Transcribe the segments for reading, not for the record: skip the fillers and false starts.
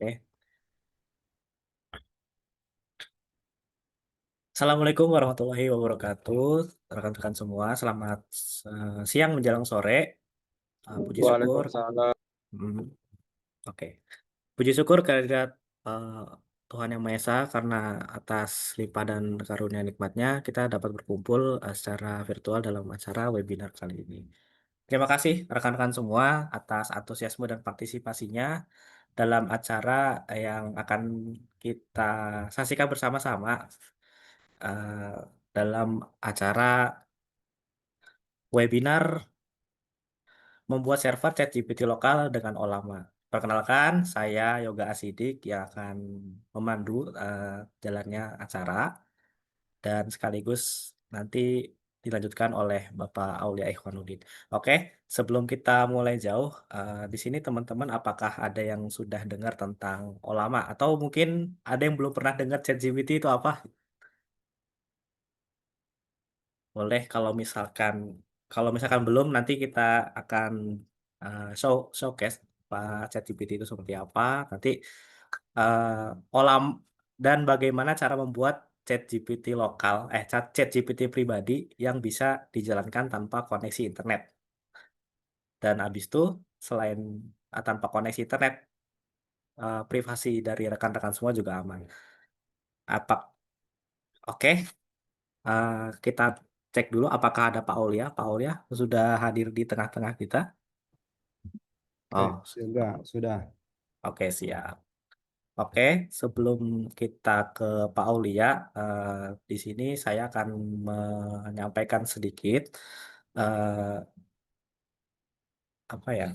Oke. Assalamualaikum warahmatullahi wabarakatuh. Rekan-rekan semua, selamat siang menjelang sore. Puji syukur. Waalaikumsalam. Hmm, Oke. Puji syukur kehadirat eh, Tuhan Yang Maha Esa karena atas limpah dan karunia nikmatnya kita dapat berkumpul secara virtual dalam acara webinar kali ini. Terima kasih rekan-rekan semua atas antusiasme dan partisipasinya dalam acara yang akan kita saksikan bersama-sama eh, dalam acara webinar membuat server ChatGPT lokal dengan Olama. Perkenalkan, saya Yoga Asidik yang akan memandu jalannya acara dan sekaligus nanti dilanjutkan oleh Bapak Aulia Ikhwanuddin. Oke, sebelum kita mulai jauh, di sini teman-teman apakah ada yang sudah dengar tentang Olama atau mungkin ada yang belum pernah dengar ChatGPT itu apa? Boleh kalau misalkan belum nanti kita akan showcase Pak ChatGPT itu seperti apa, nanti olam dan bagaimana cara membuat ChatGPT lokal, ChatGPT pribadi yang bisa dijalankan tanpa koneksi internet. Dan habis itu selain tanpa koneksi internet, privasi dari rekan-rekan semua juga aman. Apa? Oke, eh, kita cek dulu apakah ada Pak Aulia. Pak Aulia sudah hadir di tengah-tengah kita. Oke, Oh, sudah. oke, siap. Oke, sebelum kita ke Pak Aulia, eh, di sini saya akan menyampaikan sedikit eh, apa ya,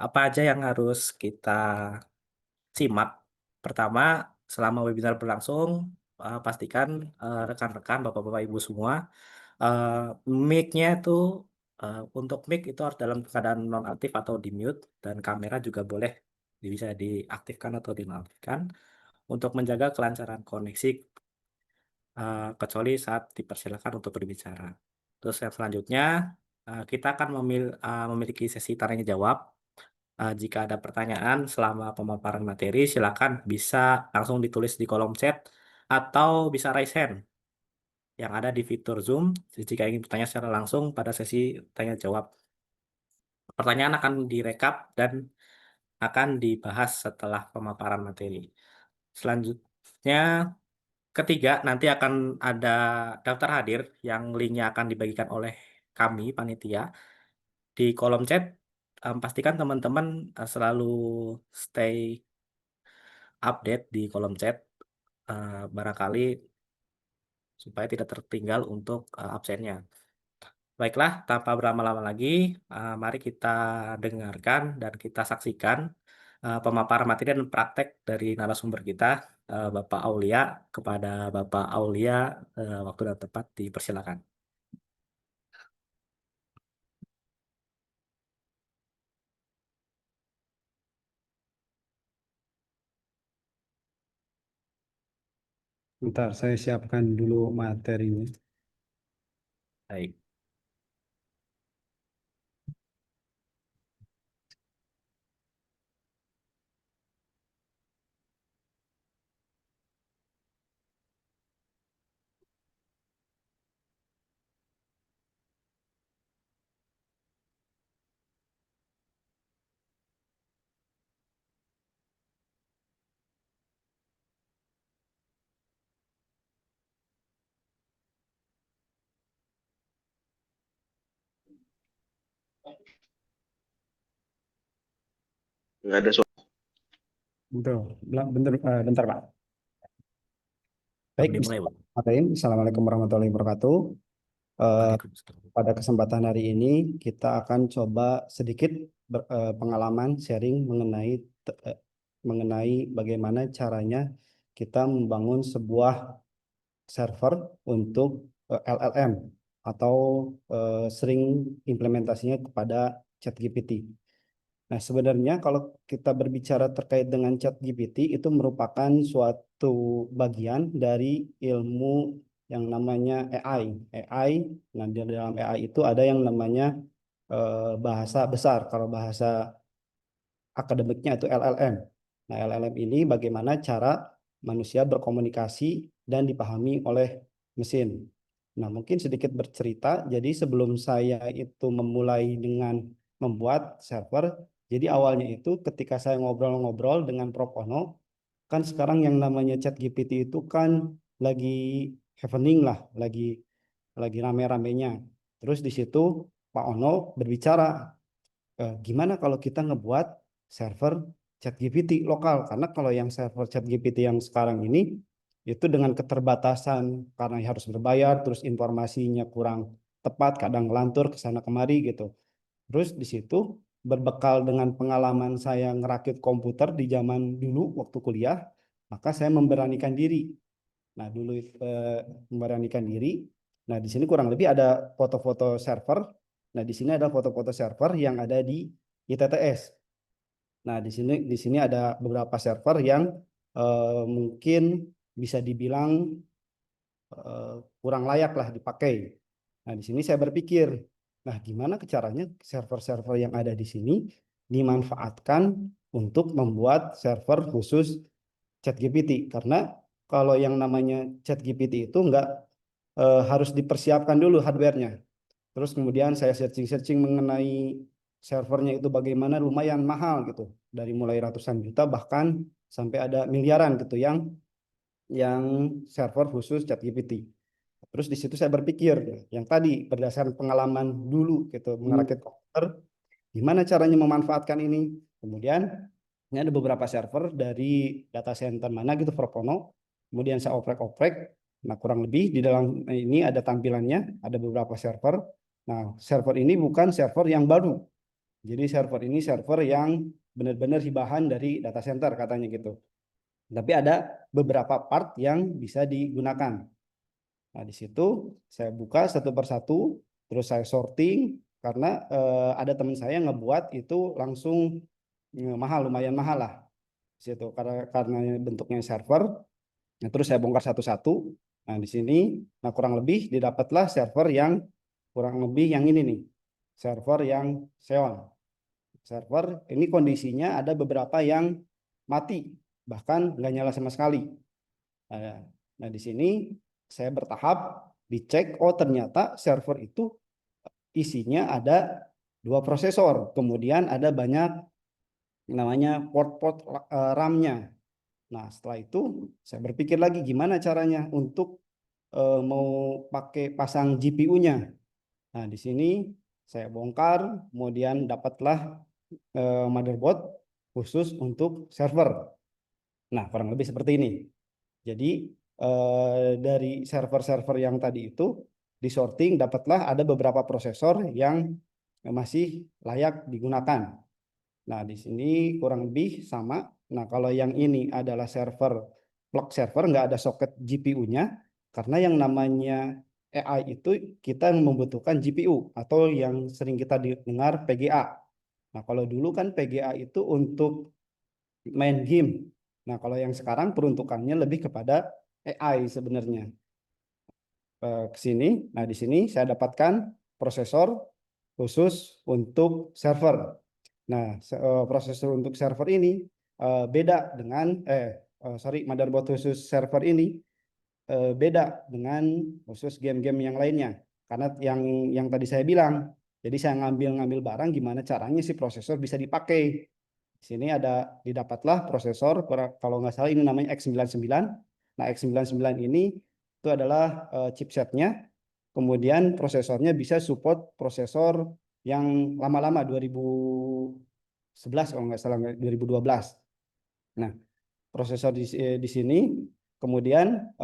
apa aja yang harus kita simak. Pertama, selama webinar berlangsung, pastikan rekan-rekan, bapak-bapak, ibu semua, eh, mic-nya itu untuk mic itu harus dalam keadaan nonaktif atau di mute dan kamera juga boleh bisa diaktifkan atau dinonaktifkan untuk menjaga kelancaran koneksi kecuali saat dipersilakan untuk berbicara. Terus yang selanjutnya kita akan memiliki sesi tanya jawab. Jika ada pertanyaan selama pemaparan materi, silakan bisa langsung ditulis di kolom chat atau bisa raise hand yang ada di fitur Zoom jika ingin bertanya secara langsung pada sesi tanya jawab. Pertanyaan akan direkap dan akan dibahas setelah pemaparan materi. Selanjutnya, ketiga, nanti akan ada daftar hadir yang linknya akan dibagikan oleh kami, panitia. Di kolom chat, pastikan teman-teman selalu stay update di kolom chat, barangkali supaya tidak tertinggal untuk absennya. Baiklah, tanpa berlama-lama lagi, mari kita dengarkan dan kita saksikan pemaparan materi dan praktek dari narasumber kita, Bapak Aulia. Kepada Bapak Aulia, waktu dan tempat dipersilakan. Bentar, saya siapkan dulu materinya. Baik, Nggak ada suara. Bentar, bentar, bentar, Pak. Baik, dimulai, Bu. Assalamualaikum warahmatullahi wabarakatuh. Eh, Waalaikumsalam. Pada kesempatan hari ini, kita akan coba sedikit pengalaman sharing mengenai bagaimana caranya kita membangun sebuah server untuk LLM atau sering implementasinya kepada ChatGPT. Nah, sebenarnya kalau kita berbicara terkait dengan ChatGPT itu merupakan suatu bagian dari ilmu yang namanya AI. AI, nah di dalam AI itu ada yang namanya bahasa besar. Kalau bahasa akademiknya itu LLM. Nah, LLM ini bagaimana cara manusia berkomunikasi dan dipahami oleh mesin. Nah, mungkin sedikit bercerita. Jadi sebelum saya itu memulai dengan membuat server, jadi awalnya itu ketika saya ngobrol-ngobrol dengan Propono, kan sekarang yang namanya ChatGPT itu kan lagi happening lah, lagi rame-ramenya. Terus di situ Pak Ono berbicara, gimana kalau kita ngebuat server ChatGPT lokal? Karena kalau yang server ChatGPT yang sekarang ini itu dengan keterbatasan karena harus berbayar, terus informasinya kurang tepat, kadang ngelantur ke sana kemari gitu. Terus di situ berbekal dengan pengalaman saya ngerakit komputer di zaman dulu waktu kuliah, maka saya memberanikan diri. Nah, dulu memberanikan diri. Nah, di sini kurang lebih ada foto-foto server. Nah, di sini ada foto-foto server yang ada di ITTS. Nah, di sini ada beberapa server yang mungkin bisa dibilang kurang layak lah dipakai. Nah, di sini saya berpikir, nah gimana caranya server-server yang ada di sini dimanfaatkan untuk membuat server khusus ChatGPT. Karena kalau yang namanya ChatGPT itu nggak harus dipersiapkan dulu hardware-nya. Terus kemudian saya searching-searching mengenai servernya itu bagaimana, lumayan mahal gitu. Dari mulai ratusan juta bahkan sampai ada miliaran gitu yang server khusus ChatGPT. Terus di situ saya berpikir, yang tadi berdasarkan pengalaman dulu gitu mengerakit komputer, gimana caranya memanfaatkan ini. Kemudian ini ada beberapa server dari data center mana gitu Propono. Kemudian saya oprek-oprek. Nah, kurang lebih di dalam ini ada tampilannya, ada beberapa server. Nah, server ini bukan server yang baru. Jadi server ini server yang benar-benar hibahan dari data center katanya gitu. Tapi ada beberapa part yang bisa digunakan. Nah, di situ saya buka satu persatu, terus saya sorting karena ada teman saya yang ngebuat itu langsung mahal, lumayan mahal lah. Di situ karena bentuknya server, nah, terus saya bongkar satu-satu. Nah, di sini, nah kurang lebih didapatlah server yang kurang lebih yang ini nih, server yang Xeon. Server ini kondisinya ada beberapa yang mati, bahkan nggak nyala sama sekali. Nah, di sini saya bertahap dicek, oh ternyata server itu isinya ada 2 prosesor, kemudian ada banyak namanya port-port RAM-nya. Nah, setelah itu saya berpikir lagi gimana caranya untuk mau pakai pasang GPU-nya. Nah, di sini saya bongkar, kemudian dapatlah motherboard khusus untuk server. Nah, kurang lebih seperti ini. Jadi dari server-server yang tadi itu disorting, dapatlah ada beberapa prosesor yang masih layak digunakan. Nah, di sini kurang lebih sama. Nah, kalau yang ini adalah server plug server, nggak ada soket GPU-nya, karena yang namanya AI itu kita membutuhkan GPU atau yang sering kita dengar PGA. Nah, kalau dulu kan PGA itu untuk main game. Nah, kalau yang sekarang peruntukannya lebih kepada AI sebenarnya. Ke sini, nah di sini saya dapatkan prosesor khusus untuk server. Nah, prosesor untuk server ini beda dengan sorry, motherboard khusus server ini beda dengan khusus game-game yang lainnya. Karena yang tadi saya bilang, jadi saya ngambil barang gimana caranya si prosesor bisa dipakai. Di sini didapatlah prosesor kalau nggak salah ini namanya X99. Nah, X99 ini itu adalah chipsetnya. Kemudian prosesornya bisa support prosesor yang lama-lama 2011 kalau nggak salah 2012. Nah, prosesor di sini kemudian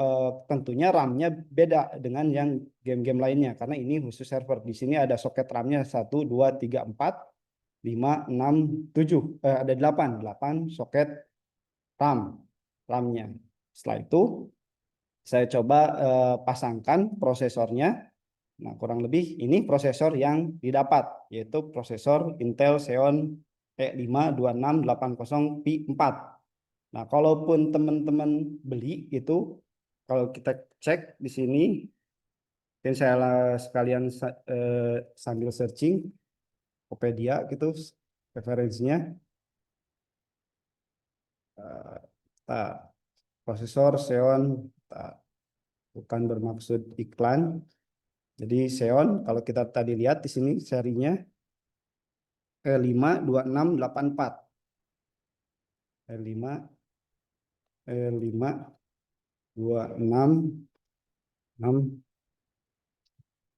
tentunya RAM-nya beda dengan yang game-game lainnya karena ini khusus server. Di sini ada soket RAM-nya 1 2 3 4 5 6 7 ada 8 soket RAM RAM-nya. Setelah itu saya coba pasangkan prosesornya. Nah, kurang lebih ini prosesor yang didapat, yaitu prosesor Intel Xeon E5-2680 Pi 4. Nah, kalaupun teman-teman beli itu, kalau kita cek di sini, mungkin saya sekalian sambil searching Tokopedia gitu, referensinya. Eh, tak, prosesor Xeon, tak, bukan bermaksud iklan. Jadi Xeon kalau kita tadi lihat di sini serinya E52684. E5 E52666.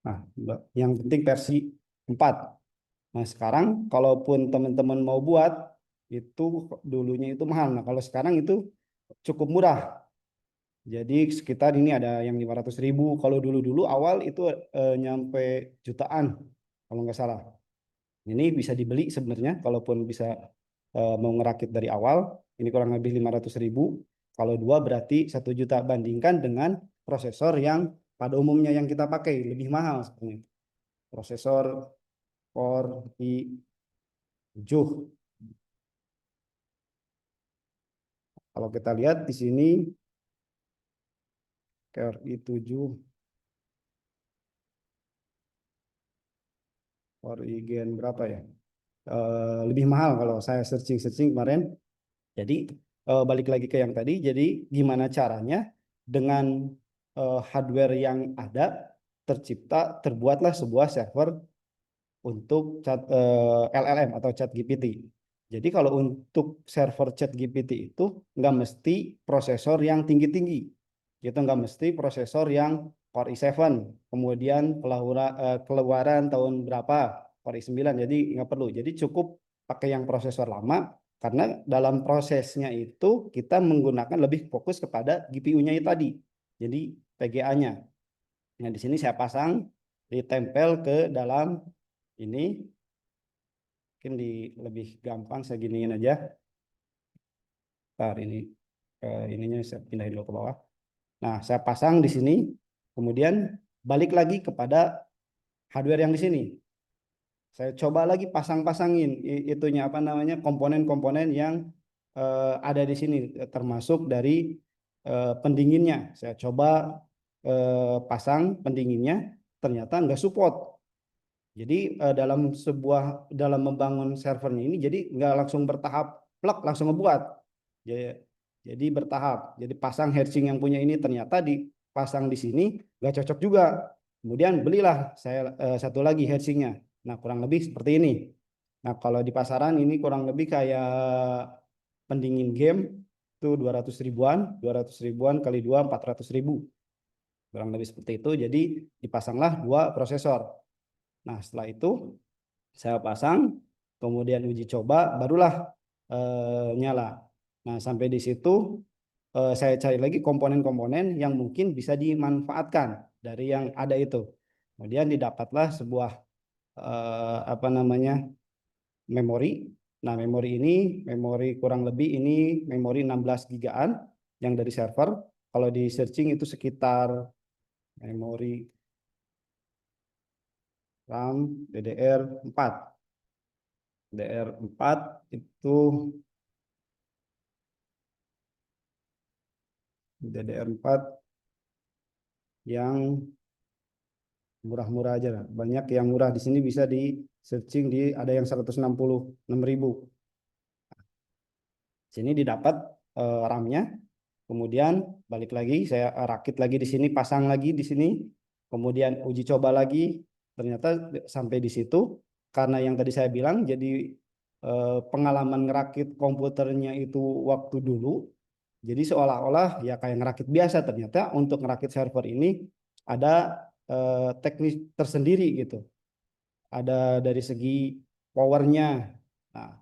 Nah, yang penting versi 4. Nah, sekarang kalaupun teman-teman mau buat itu dulunya itu mahal. Nah, kalau sekarang itu cukup murah. Jadi sekitar ini ada yang 500.000. Kalau dulu-dulu awal itu nyampe jutaan kalau nggak salah. Ini bisa dibeli sebenarnya kalaupun bisa mau ngerakit dari awal. Ini kurang lebih 500.000. Kalau dua berarti 1 juta, bandingkan dengan prosesor yang pada umumnya yang kita pakai lebih mahal sebenarnya. Prosesor Core i7. Kalau kita lihat di sini Core i7, Core i Gen berapa ya? Lebih mahal kalau saya searching kemarin. Jadi balik lagi ke yang tadi. Jadi gimana caranya dengan hardware yang ada terbuatlah sebuah server untuk LLM atau ChatGPT. Jadi kalau untuk server ChatGPT itu nggak mesti prosesor yang tinggi-tinggi. Itu nggak mesti prosesor yang Core i7, kemudian keluaran tahun berapa, Core i9. Jadi nggak perlu. Jadi cukup pakai yang prosesor lama, karena dalam prosesnya itu kita menggunakan lebih fokus kepada GPU-nya itu tadi. Jadi VGA-nya. Nah, di sini saya pasang, ditempel ke dalam ini. Mungkin lebih gampang saya giniin aja. Ntar ininya saya pindahin dulu ke bawah. Nah, saya pasang di sini, kemudian balik lagi kepada hardware yang di sini. Saya coba lagi pasang-pasangin itunya apa namanya, komponen-komponen yang ada di sini, termasuk dari pendinginnya. Saya coba pasang pendinginnya, ternyata nggak support. Jadi dalam membangun servernya ini, jadi nggak langsung bertahap plug langsung ngebuat. Jadi bertahap. Jadi pasang heatsink yang punya ini ternyata dipasang di sini nggak cocok juga. Kemudian belilah saya satu lagi heatsinknya. Nah, kurang lebih seperti ini. Nah, kalau di pasaran ini kurang lebih kayak pendingin game itu 200 ribuan, 200 ribuan kali 2 400.000. Kurang lebih seperti itu. Jadi dipasanglah 2 prosesor. Nah, setelah itu saya pasang, kemudian uji coba, barulah nyala. Nah, sampai di situ saya cari lagi komponen-komponen yang mungkin bisa dimanfaatkan dari yang ada itu. Kemudian didapatlah sebuah apa namanya, memori. Nah, memori kurang lebih ini memori 16 gigaan yang dari server. Kalau di searching itu sekitar memori RAM DDR4. DDR4 itu DDR4 yang murah-murah aja lah. Banyak yang murah di sini, bisa di searching di ada yang 166.000. Sini didapat RAM-nya. Kemudian balik lagi, saya rakit lagi di sini, pasang lagi di sini. Kemudian uji coba lagi. Ternyata sampai di situ, karena yang tadi saya bilang, jadi pengalaman ngerakit komputernya itu waktu dulu. Jadi seolah-olah ya kayak ngerakit biasa. Ternyata untuk ngerakit server ini ada teknis tersendiri gitu. Ada dari segi powernya. Nah,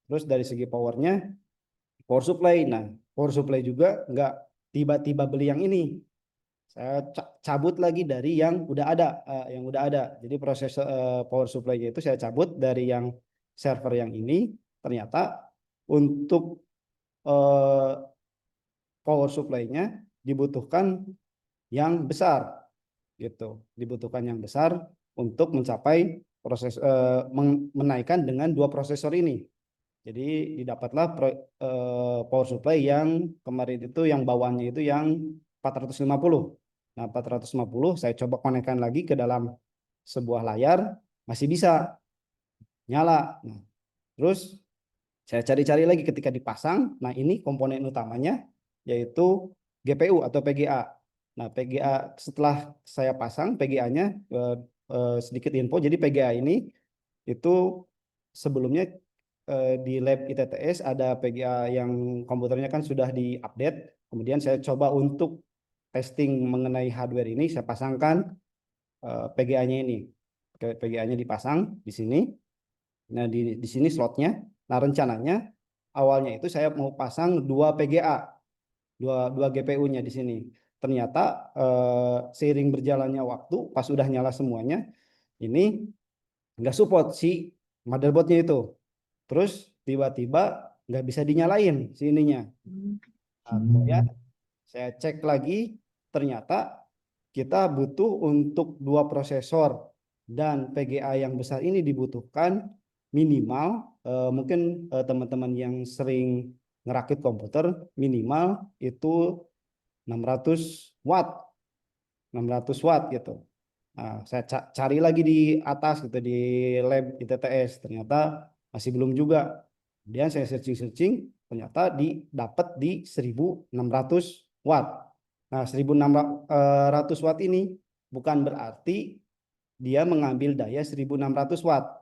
terus dari segi powernya, power supply. Nah, power supply juga nggak tiba-tiba beli yang ini. Saya cabut lagi dari yang udah ada, Jadi proses power supply-nya itu saya cabut dari yang server yang ini. Ternyata untuk eh, power supply-nya dibutuhkan yang besar, gitu. Dibutuhkan yang besar untuk mencapai menaikkan dengan 2 prosesor ini. Jadi didapatlah power supply yang kemarin itu, yang bawahnya itu yang 450. Nah, 450 saya coba konekkan lagi ke dalam sebuah layar, masih bisa nyala. Nah, terus Saya cari-cari lagi ketika dipasang. Nah, ini komponen utamanya yaitu GPU atau PGA. Nah, PGA setelah saya pasang PGA-nya, sedikit info. Jadi PGA ini itu sebelumnya di lab ITTS ada PGA yang komputernya kan sudah diupdate. Kemudian saya coba untuk testing mengenai hardware ini, saya pasangkan PGA-nya ini. PGA-nya dipasang di sini. Nah, di sini slotnya. Nah, rencananya awalnya itu saya mau pasang dua PGA, dua GPU-nya di sini. Ternyata seiring berjalannya waktu, pas udah nyala semuanya, ini nggak support si motherboardnya itu. Terus tiba-tiba nggak bisa dinyalain si ininya. Nah, kemudian saya cek lagi, ternyata kita butuh untuk dua prosesor dan PGA yang besar ini dibutuhkan minimal, mungkin teman-teman yang sering ngerakit komputer, minimal itu 600 watt, 600 watt gitu. Nah, saya cari lagi di atas gitu di lab ITTS, ternyata masih belum juga. Kemudian saya searching-searching, ternyata dapat di 1600 watt. Nah, 1600 watt ini bukan berarti dia mengambil daya 1600 watt.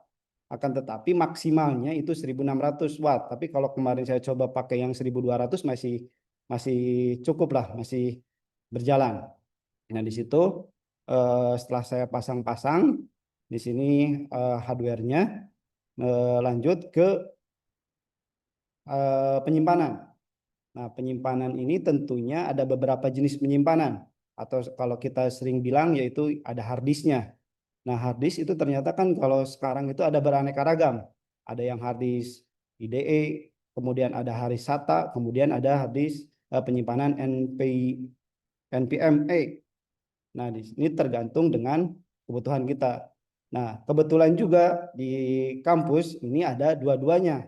Akan tetapi maksimalnya itu 1600 watt. Tapi kalau kemarin saya coba pakai yang 1200 masih masih cukup lah, masih berjalan. Nah, di situ setelah saya pasang-pasang di sini hardware-nya, lanjut ke penyimpanan. Nah, penyimpanan ini tentunya ada beberapa jenis penyimpanan, atau kalau kita sering bilang yaitu ada hard disk-nya. Nah, hard disk itu ternyata kan kalau sekarang itu ada beraneka ragam. Ada yang hard disk IDE, kemudian ada hard disk SATA, kemudian ada hard disk penyimpanan NVMe. Nah, di sini tergantung dengan kebutuhan kita. Nah, kebetulan juga di kampus ini ada dua-duanya.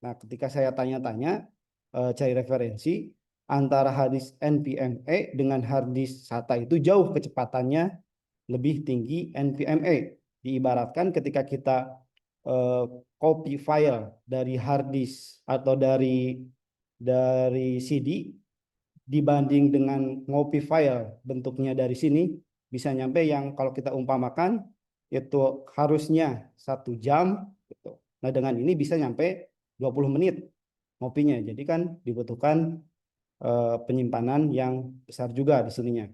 Nah, ketika saya tanya-tanya, cari referensi, antara harddisk NVMe dengan harddisk SATA itu jauh kecepatannya lebih tinggi NVMe. Diibaratkan ketika kita eh, copy file dari harddisk atau dari CD, dibanding dengan ngopi file bentuknya dari sini, bisa nyampe yang kalau kita umpamakan itu harusnya 1 jam gitu. Nah, dengan ini bisa nyampe 20 menit ngopinya. Jadi kan dibutuhkan penyimpanan yang besar juga di sininya,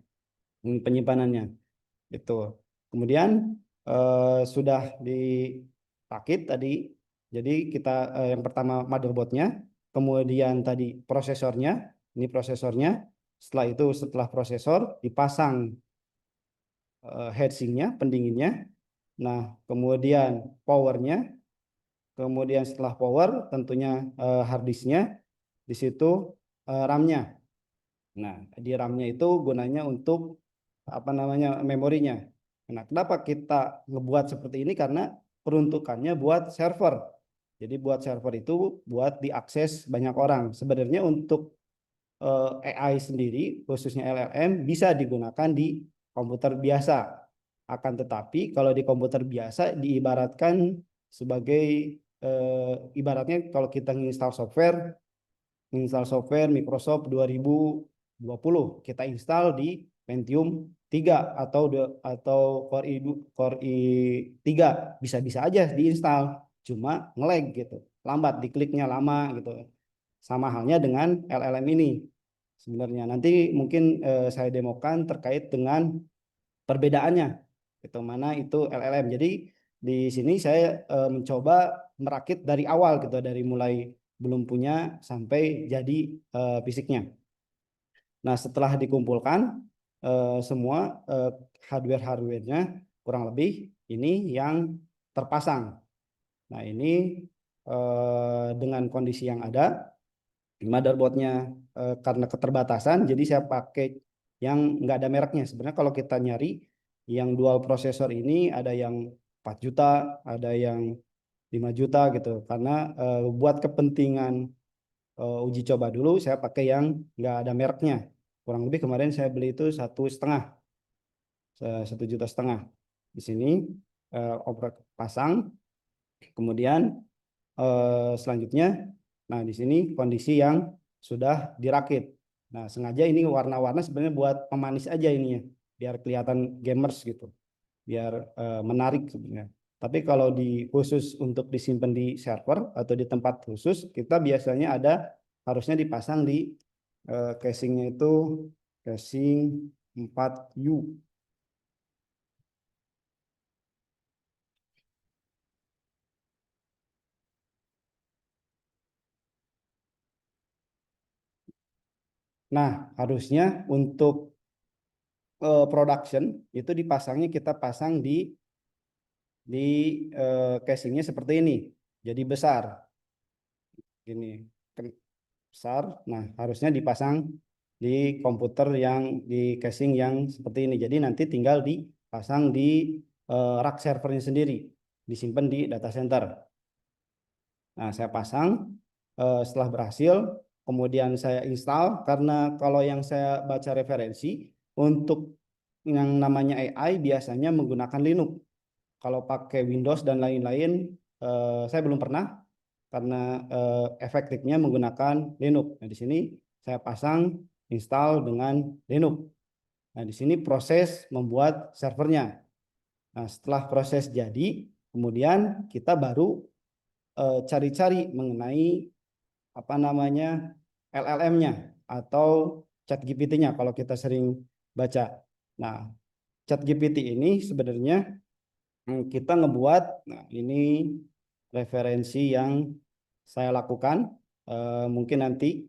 penyimpanannya itu. Kemudian sudah dirakit tadi. Jadi kita yang pertama motherboardnya, kemudian tadi prosesornya. Ini prosesornya. Setelah itu, setelah prosesor dipasang heatsinknya, pendinginnya. Nah, kemudian powernya. Kemudian setelah power, tentunya hard disknya. Di situ RAM-nya. Nah, di RAM-nya itu gunanya untuk apa namanya memorinya. Nah, kenapa kita ngebuat seperti ini? Karena peruntukannya buat server. Jadi buat server itu buat diakses banyak orang. Sebenarnya untuk AI sendiri, khususnya LLM, bisa digunakan di komputer biasa. Akan tetapi kalau di komputer biasa diibaratkan sebagai ibaratnya kalau kita menginstal software Microsoft 2020, kita install di Pentium 3 atau Core i3, bisa-bisa aja diinstal, cuma ngelag gitu, lambat dikliknya lama gitu. Sama halnya dengan LLM ini. Sebenarnya nanti mungkin saya demokan terkait dengan perbedaannya, itu mana itu LLM. Jadi di sini saya mencoba merakit dari awal gitu, dari mulai belum punya sampai jadi fisiknya. Nah, setelah dikumpulkan semua hardware-hardwarenya kurang lebih ini yang terpasang. Nah, ini dengan kondisi yang ada, motherboardnya karena keterbatasan, jadi saya pakai yang nggak ada mereknya. Sebenarnya kalau kita nyari yang dual prosesor ini ada yang 4 juta, ada yang 5 juta gitu. Karena buat kepentingan uji coba dulu saya pakai yang nggak ada mereknya. Kurang lebih kemarin saya beli itu 1,5, 1,5 juta. Di sini oprek pasang, kemudian selanjutnya Nah, di sini kondisi yang sudah dirakit. Nah, sengaja ini warna-warna sebenarnya buat pemanis aja ininya, biar kelihatan gamers gitu, biar menarik sebenarnya. Tapi kalau di khusus untuk disimpan di server atau di tempat khusus, kita biasanya harusnya dipasang di casingnya itu casing 4U. Nah, harusnya untuk production itu dipasangnya kita pasang di casingnya seperti ini. Jadi besar. Gini, besar. Nah, harusnya dipasang di komputer yang di casing yang seperti ini. Jadi nanti tinggal dipasang di rack servernya sendiri, disimpan di data center. Nah, saya pasang setelah berhasil, kemudian saya install karena kalau yang saya baca referensi untuk yang namanya AI biasanya menggunakan Linux. Kalau pakai Windows dan lain-lain, saya belum pernah karena efektifnya menggunakan Linux. Nah, di sini saya pasang install dengan Linux. Nah, di sini proses membuat servernya. Nah, setelah proses jadi, kemudian kita baru cari-cari mengenai apa namanya LLM-nya atau ChatGPT-nya kalau kita sering baca. Nah, ChatGPT ini sebenarnya kita ngebuat, nah ini referensi yang saya lakukan, mungkin nanti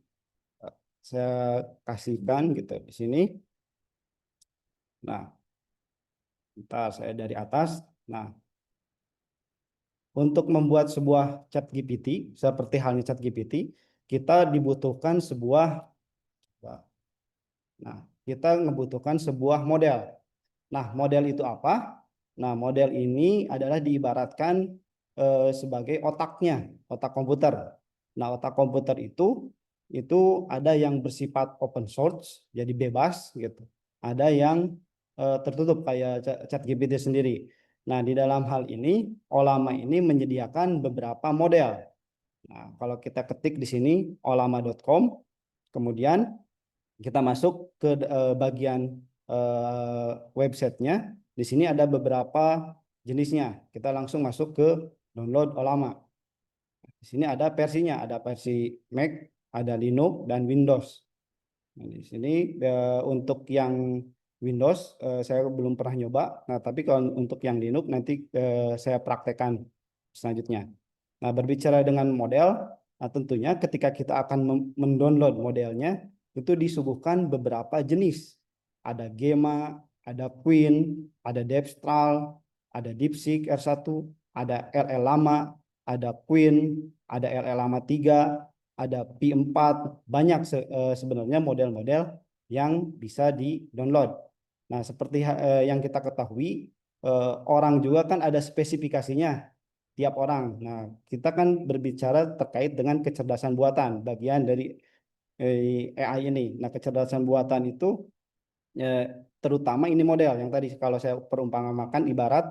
saya kasihkan gitu di sini. Nah, ntar saya dari atas. Nah, untuk membuat sebuah ChatGPT seperti halnya ChatGPT, kita dibutuhkan sebuah, nah kita membutuhkan sebuah model. Nah, model itu apa? Nah, model ini adalah diibaratkan sebagai otaknya, otak komputer. Nah, otak komputer itu ada yang bersifat open source, jadi bebas gitu. Ada yang tertutup kayak ChatGPT sendiri. Nah, di dalam hal ini, Ollama ini menyediakan beberapa model. Nah, kalau kita ketik di sini ollama.com, kemudian kita masuk ke bagian websitenya. Di sini ada beberapa jenisnya. Kita langsung masuk ke download Ollama. Di sini ada versinya, ada versi Mac, ada Linux dan Windows. Nah, di sini untuk yang Windows saya belum pernah nyoba. Nah, tapi kalau untuk yang Linux nanti saya praktekkan selanjutnya. Nah, berbicara dengan model, nah tentunya ketika kita akan mendownload modelnya, itu disuguhkan beberapa jenis. Ada Gemma, ada Queen, ada Depstral, ada DeepSeek R1, ada RL lama, ada Queen, ada RL lama 3, ada P4, banyak sebenarnya model-model yang bisa di-download. Nah, seperti yang kita ketahui, orang juga kan ada spesifikasinya tiap orang. Nah, kita kan berbicara terkait dengan kecerdasan buatan, bagian dari AI ini. Nah, kecerdasan buatan itu terutama ini model yang tadi kalau saya perumpamakan ibarat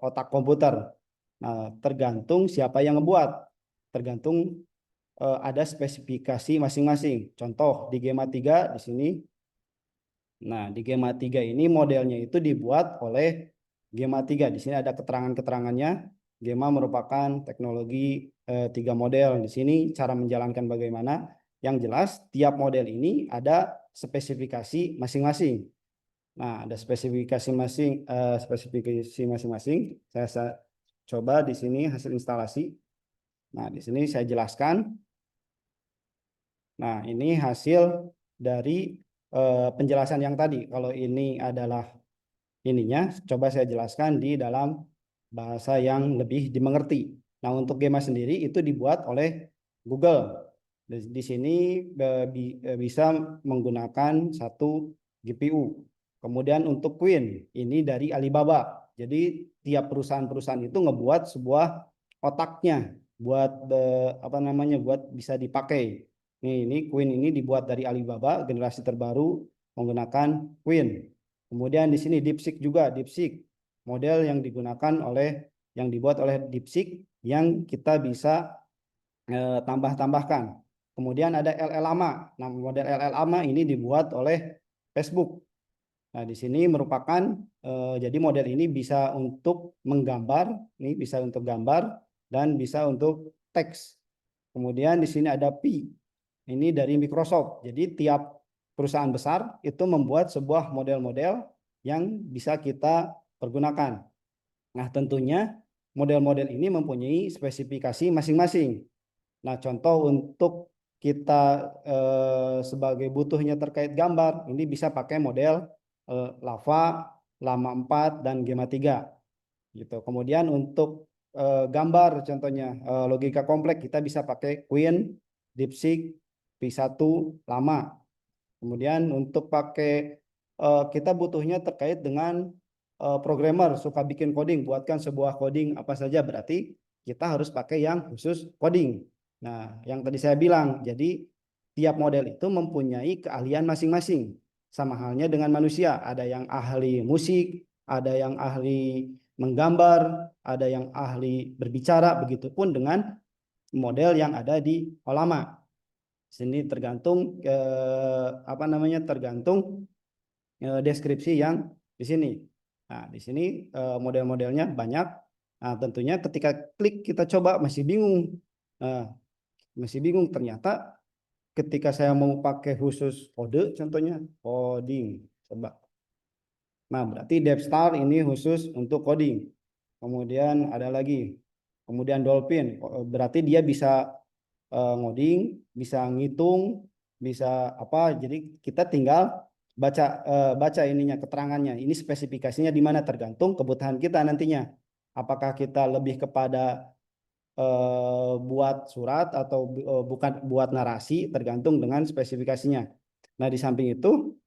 otak komputer. Nah, tergantung siapa yang ngebuat, tergantung ada spesifikasi masing-masing. Contoh di Gemma 3 di sini. Nah, di Gemma 3 ini modelnya itu dibuat oleh Gemma 3. Di sini ada keterangan-keterangannya. Gemma merupakan teknologi 3 model. Di sini cara menjalankan bagaimana. Yang jelas tiap model ini ada spesifikasi masing-masing. Nah, ada spesifikasi masing-masing. Saya coba di sini hasil instalasi. Nah, di sini saya jelaskan. Nah, ini hasil dari penjelasan yang tadi. Kalau ini adalah ininya, coba saya jelaskan di dalam bahasa yang lebih dimengerti. Nah, untuk Gemma sendiri itu dibuat oleh Google. Di sini bisa menggunakan satu GPU. Kemudian untuk Queen, ini dari Alibaba. Jadi tiap perusahaan-perusahaan itu ngebuat sebuah otaknya buat apa namanya buat bisa dipakai. Ini Queen ini dibuat dari Alibaba generasi terbaru menggunakan Queen. Kemudian di sini DeepSeek juga, DeepSeek model yang dibuat oleh DeepSeek yang kita bisa tambah-tambahkan. Kemudian ada LL lama. Nah, model LL lama ini dibuat oleh Facebook. Nah, di sini merupakan jadi model ini bisa untuk menggambar, ini bisa untuk gambar dan bisa untuk teks. Kemudian di sini ada Pi. Ini dari Microsoft. Jadi tiap perusahaan besar itu membuat sebuah model-model yang bisa kita pergunakan. Nah, tentunya model-model ini mempunyai spesifikasi masing-masing. Nah, contoh untuk kita sebagai butuhnya terkait gambar, ini bisa pakai model Lava, Llama 4, dan Gemma 3. Gitu. Kemudian untuk gambar, contohnya logika kompleks, kita bisa pakai Queen, DeepSeek, P1, Llama. Kemudian untuk pakai kita butuhnya terkait dengan programmer, suka bikin coding, buatkan sebuah coding apa saja, berarti kita harus pakai yang khusus coding. Nah, yang tadi saya bilang, jadi tiap model itu mempunyai keahlian masing-masing. Sama halnya dengan manusia, ada yang ahli musik, ada yang ahli menggambar, ada yang ahli berbicara, begitupun dengan model yang ada di Olama. Sini tergantung apa namanya, tergantung deskripsi yang di sini. Nah, di sini model-modelnya banyak. Nah, tentunya ketika klik kita coba masih bingung. Nah, masih bingung, ternyata ketika saya mau pakai khusus kode, contohnya coding, coba. Nah, berarti DevStar ini khusus untuk coding. Kemudian ada lagi, kemudian Dolphin, berarti dia bisa ngoding, bisa ngitung, bisa apa. Jadi kita tinggal baca ininya, keterangannya. Ini spesifikasinya di mana, tergantung kebutuhan kita nantinya. Apakah kita lebih kepada buat surat atau bukan buat narasi, tergantung dengan spesifikasinya. Nah, di samping itu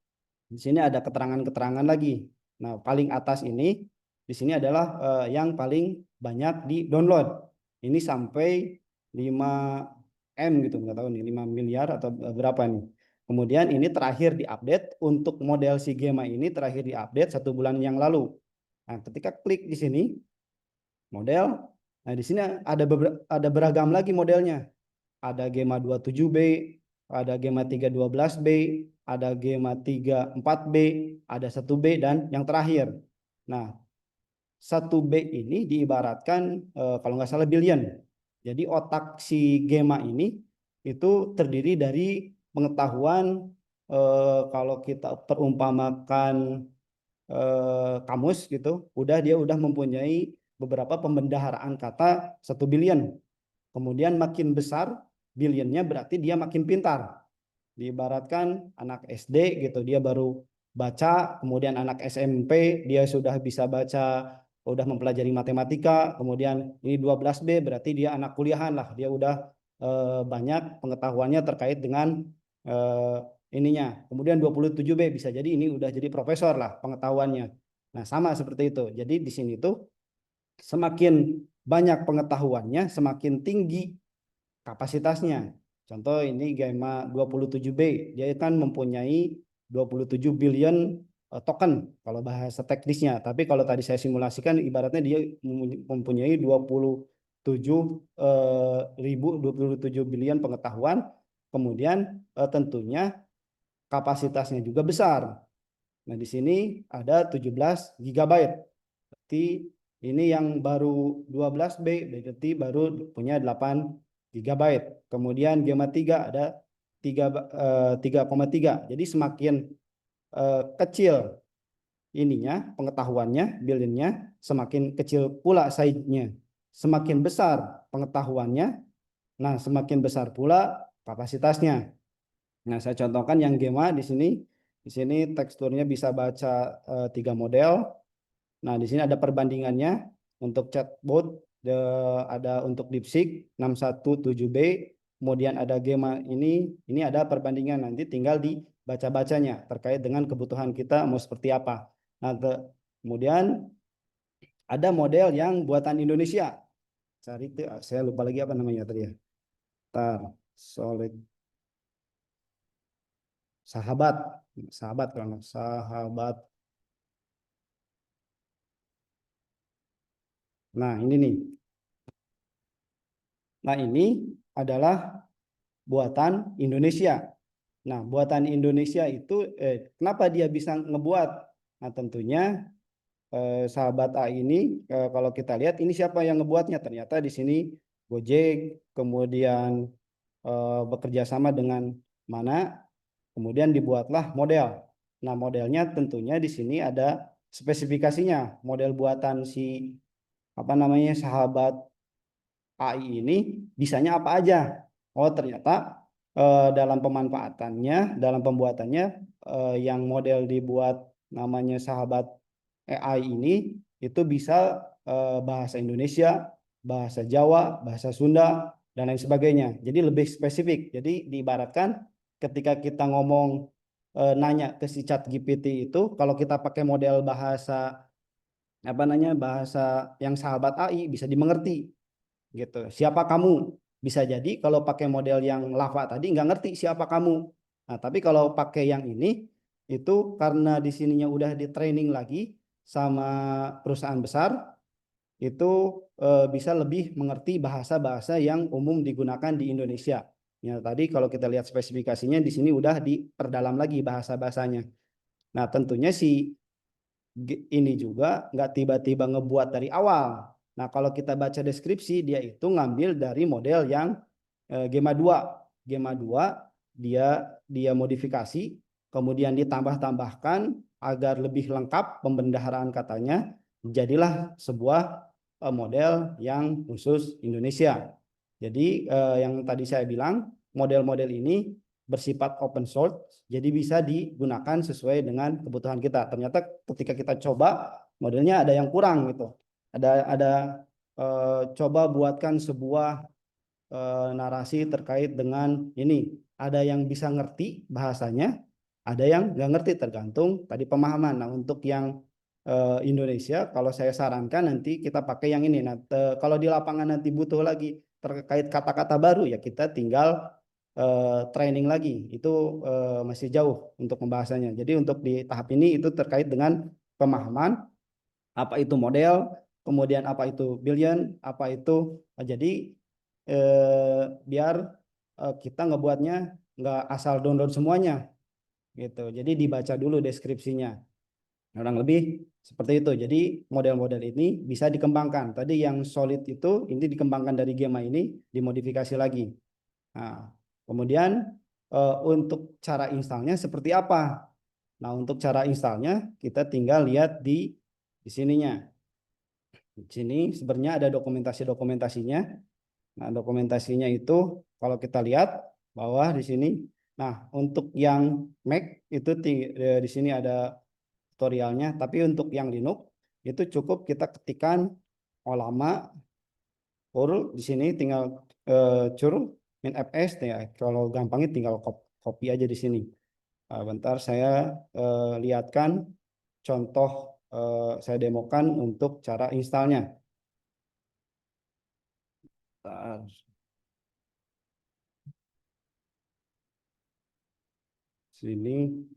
di sini ada keterangan-keterangan lagi. Nah, paling atas ini di sini adalah yang paling banyak di download. Ini sampai 5 M gitu, nggak tahu nih 5 miliar atau berapa nih. Kemudian ini terakhir diupdate untuk model si Gemma ini, terakhir diupdate 1 bulan yang lalu. Nah, ketika klik di sini model, nah di sini ada beragam lagi modelnya. Ada Gemma 27B, ada Gemma 312B, ada Gemma 34B, ada 1B, dan yang terakhir. Nah, 1B ini diibaratkan kalau nggak salah billion. Jadi otak si Gemma ini itu terdiri dari pengetahuan, kalau kita perumpamakan kamus gitu, dia udah mempunyai beberapa pembendaharaan kata 1 billion. Kemudian makin besar billionnya, berarti dia makin pintar. Diibaratkan anak SD gitu, dia baru baca, kemudian anak SMP dia sudah bisa baca, udah mempelajari matematika, kemudian ini 12B berarti dia anak kuliahan lah, dia udah banyak pengetahuannya terkait dengan eh, ininya. Kemudian 27B bisa jadi ini udah jadi profesor lah pengetahuannya. Nah, sama seperti itu. Jadi di sini tuh semakin banyak pengetahuannya, semakin tinggi kapasitasnya. Contoh ini Gemma 27B, dia kan mempunyai 27 billion token kalau bahasa teknisnya. Tapi kalau tadi saya simulasikan, ibaratnya dia mempunyai 27 billion pengetahuan. Kemudian tentunya kapasitasnya juga besar. Nah, di sini ada 17 gigabyte. Berarti ini yang baru 12B, berarti baru punya 8 gigabyte. Kemudian Gemma 3 ada 3,3. Jadi semakin kecil ininya pengetahuannya, billionnya, semakin kecil pula size-nya. Semakin besar pengetahuannya, nah semakin besar pula kapasitasnya. Nah, saya contohkan yang Gemma di sini. Di sini teksturnya bisa baca 3 model. Nah, di sini ada perbandingannya untuk chatbot, ada untuk DeepSeek 617B, kemudian ada Gemma ini ada perbandingan, nanti tinggal dibaca-bacanya terkait dengan kebutuhan kita mau seperti apa. Nah, kemudian ada model yang buatan Indonesia. Cari itu, saya lupa lagi apa namanya tadi ya. Tar, Solid Sahabat, Sahabat kalau Sahabat. Nah, ini nih. Nah, ini adalah buatan Indonesia. Nah, buatan Indonesia itu kenapa dia bisa ngebuat? Nah, tentunya sahabat A ini kalau kita lihat ini siapa yang ngebuatnya? Ternyata di sini Gojek, kemudian bekerja sama dengan mana, kemudian dibuatlah model. Nah, modelnya tentunya di sini ada spesifikasinya. Model buatan si apa namanya sahabat AI ini bisanya apa aja? Oh, ternyata dalam pemanfaatannya, dalam pembuatannya yang model dibuat namanya sahabat AI ini itu bisa bahasa Indonesia, bahasa Jawa, bahasa Sunda, dan lain sebagainya. Jadi lebih spesifik. Jadi diibaratkan ketika kita ngomong nanya ke si ChatGPT itu, kalau kita pakai model bahasa apa namanya bahasa yang sahabat AI bisa dimengerti gitu. Siapa kamu? Bisa jadi kalau pakai model yang lava tadi nggak ngerti siapa kamu. Nah, tapi kalau pakai yang ini itu karena di sininya udah di training lagi sama perusahaan besar itu bisa lebih mengerti bahasa-bahasa yang umum digunakan di Indonesia. Ya, tadi kalau kita lihat spesifikasinya di sini udah diperdalam lagi bahasa-bahasanya. Nah, tentunya si ini juga nggak tiba-tiba ngebuat dari awal. Nah, kalau kita baca deskripsi, dia itu ngambil dari model yang Gema 2. Gema 2 dia modifikasi, kemudian ditambah-tambahkan agar lebih lengkap pembendaharaan katanya, jadilah sebuah model yang khusus Indonesia. Jadi yang tadi saya bilang, model-model ini bersifat open source, jadi bisa digunakan sesuai dengan kebutuhan kita. Ternyata ketika kita coba modelnya ada yang kurang gitu. Ada coba buatkan sebuah narasi terkait dengan ini. Ada yang bisa ngerti bahasanya, ada yang nggak ngerti tergantung tadi pemahaman. Nah, untuk yang Indonesia, kalau saya sarankan nanti kita pakai yang ini. Nah, kalau di lapangan nanti butuh lagi terkait kata-kata baru ya kita tinggal training lagi. Itu masih jauh untuk pembahasannya. Jadi untuk di tahap ini itu terkait dengan pemahaman apa itu model, kemudian apa itu billion, apa itu jadi biar kita ngebuatnya nggak asal download semuanya gitu. Jadi dibaca dulu deskripsinya. Kurang lebih seperti itu. Jadi model-model ini bisa dikembangkan. Tadi yang solid itu ini dikembangkan dari Gema ini dimodifikasi lagi. Nah, kemudian untuk cara installnya seperti apa? Nah, untuk cara installnya kita tinggal lihat di sininya. Di sini sebenarnya ada dokumentasinya. Nah, dokumentasinya itu kalau kita lihat bawah di sini. Nah, untuk yang Mac itu di sini ada tutorialnya, tapi untuk yang Linux itu cukup kita ketikkan olama curl di sini tinggal curl min fs ya. Kalau gampangnya tinggal copy aja di sini. Bentar saya lihatkan contoh saya demokan untuk cara installnya. Bentar. Sini.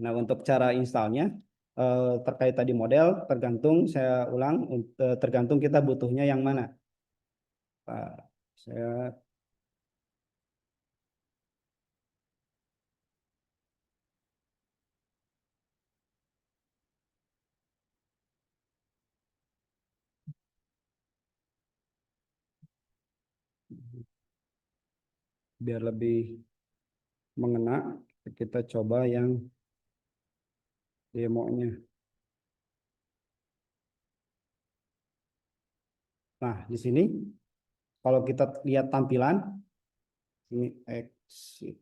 Nah, untuk cara installnya terkait tadi model tergantung saya ulang tergantung kita butuhnya yang mana. Saya biar lebih mengena kita coba yang demonya. Nah, di sini kalau kita lihat tampilan ini exit.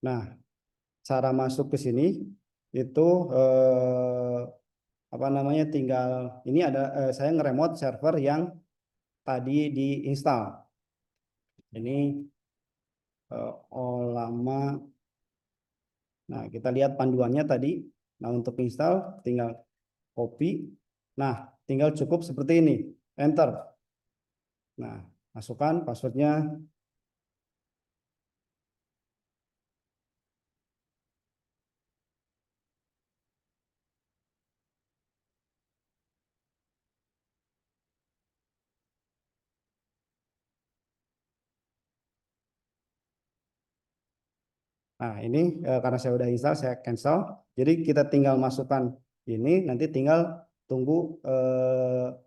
Nah, cara masuk ke sini itu apa namanya tinggal ini ada saya ngeremote server yang tadi diinstal. Ini Olama. Nah, kita lihat panduannya tadi. Nah, untuk install tinggal copy. Nah, tinggal cukup seperti ini. Enter. Nah, masukkan passwordnya. Nah, ini karena saya udah install, saya cancel. Jadi kita tinggal masukkan ini, nanti tinggal tunggu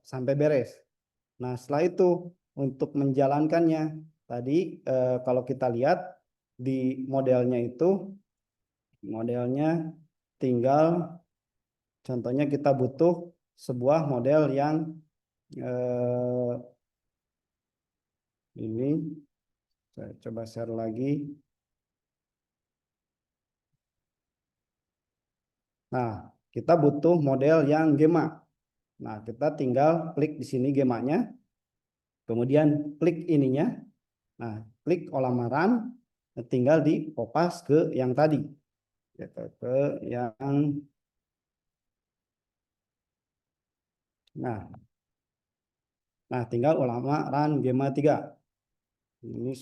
sampai beres. Nah, setelah itu untuk menjalankannya, tadi kalau kita lihat di modelnya itu, modelnya tinggal, contohnya kita butuh sebuah model yang ini, saya coba share lagi. Nah, kita butuh model yang Gema. Nah, kita tinggal klik di sini Gemanya, kemudian klik ininya. Nah, klik olah maran, tinggal di kopas ke yang tadi, ke yang, nah, tinggal olah maran Gema 3. Ini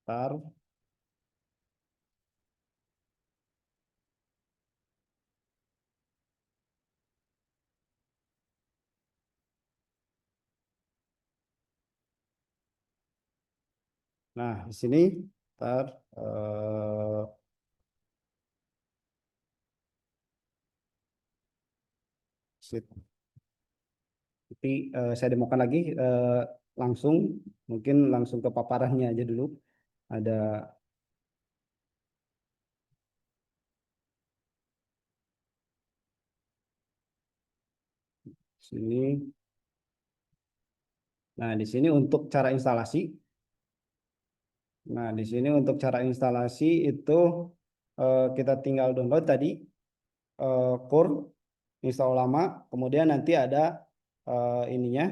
tar. Nah, di sini tar tapi saya demokan lagi langsung, mungkin langsung ke paparannya aja dulu. Ada sini. Nah, di sini untuk cara instalasi. Nah, di sini untuk cara instalasi itu kita tinggal download tadi core, install lama, kemudian nanti ada ininya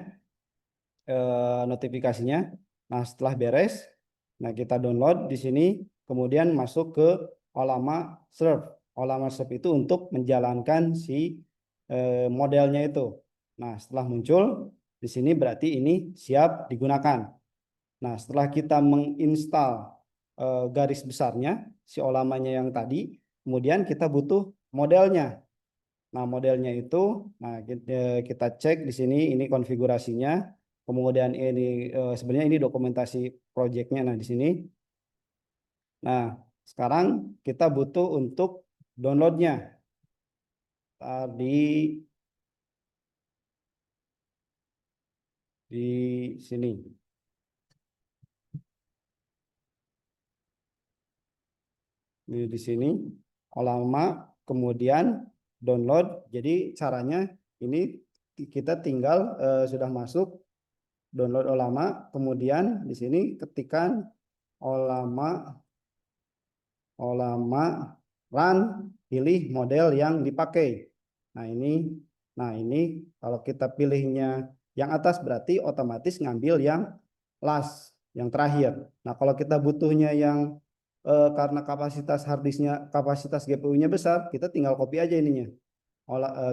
notifikasinya. Nah, setelah beres, nah kita download di sini, kemudian masuk ke Olama Serve. Olama Serve itu untuk menjalankan si modelnya itu. Nah, setelah muncul di sini berarti ini siap digunakan. Nah, setelah kita menginstal garis besarnya, si olamanya yang tadi, kemudian kita butuh modelnya. Nah, modelnya itu, nah kita cek di sini, ini konfigurasinya. Kemudian ini sebenarnya ini dokumentasi proyeknya. Nah, di sini. Nah, sekarang kita butuh untuk downloadnya. Di sini. Di sini lama, kemudian download. Jadi caranya ini kita tinggal sudah masuk download Olama, kemudian di sini ketikkan Olama run, pilih model yang dipakai. Nah ini kalau kita pilihnya yang atas berarti otomatis ngambil yang last, yang terakhir. Nah, kalau kita butuhnya yang karena kapasitas harddisknya, kapasitas GPU-nya besar, kita tinggal copy aja ininya.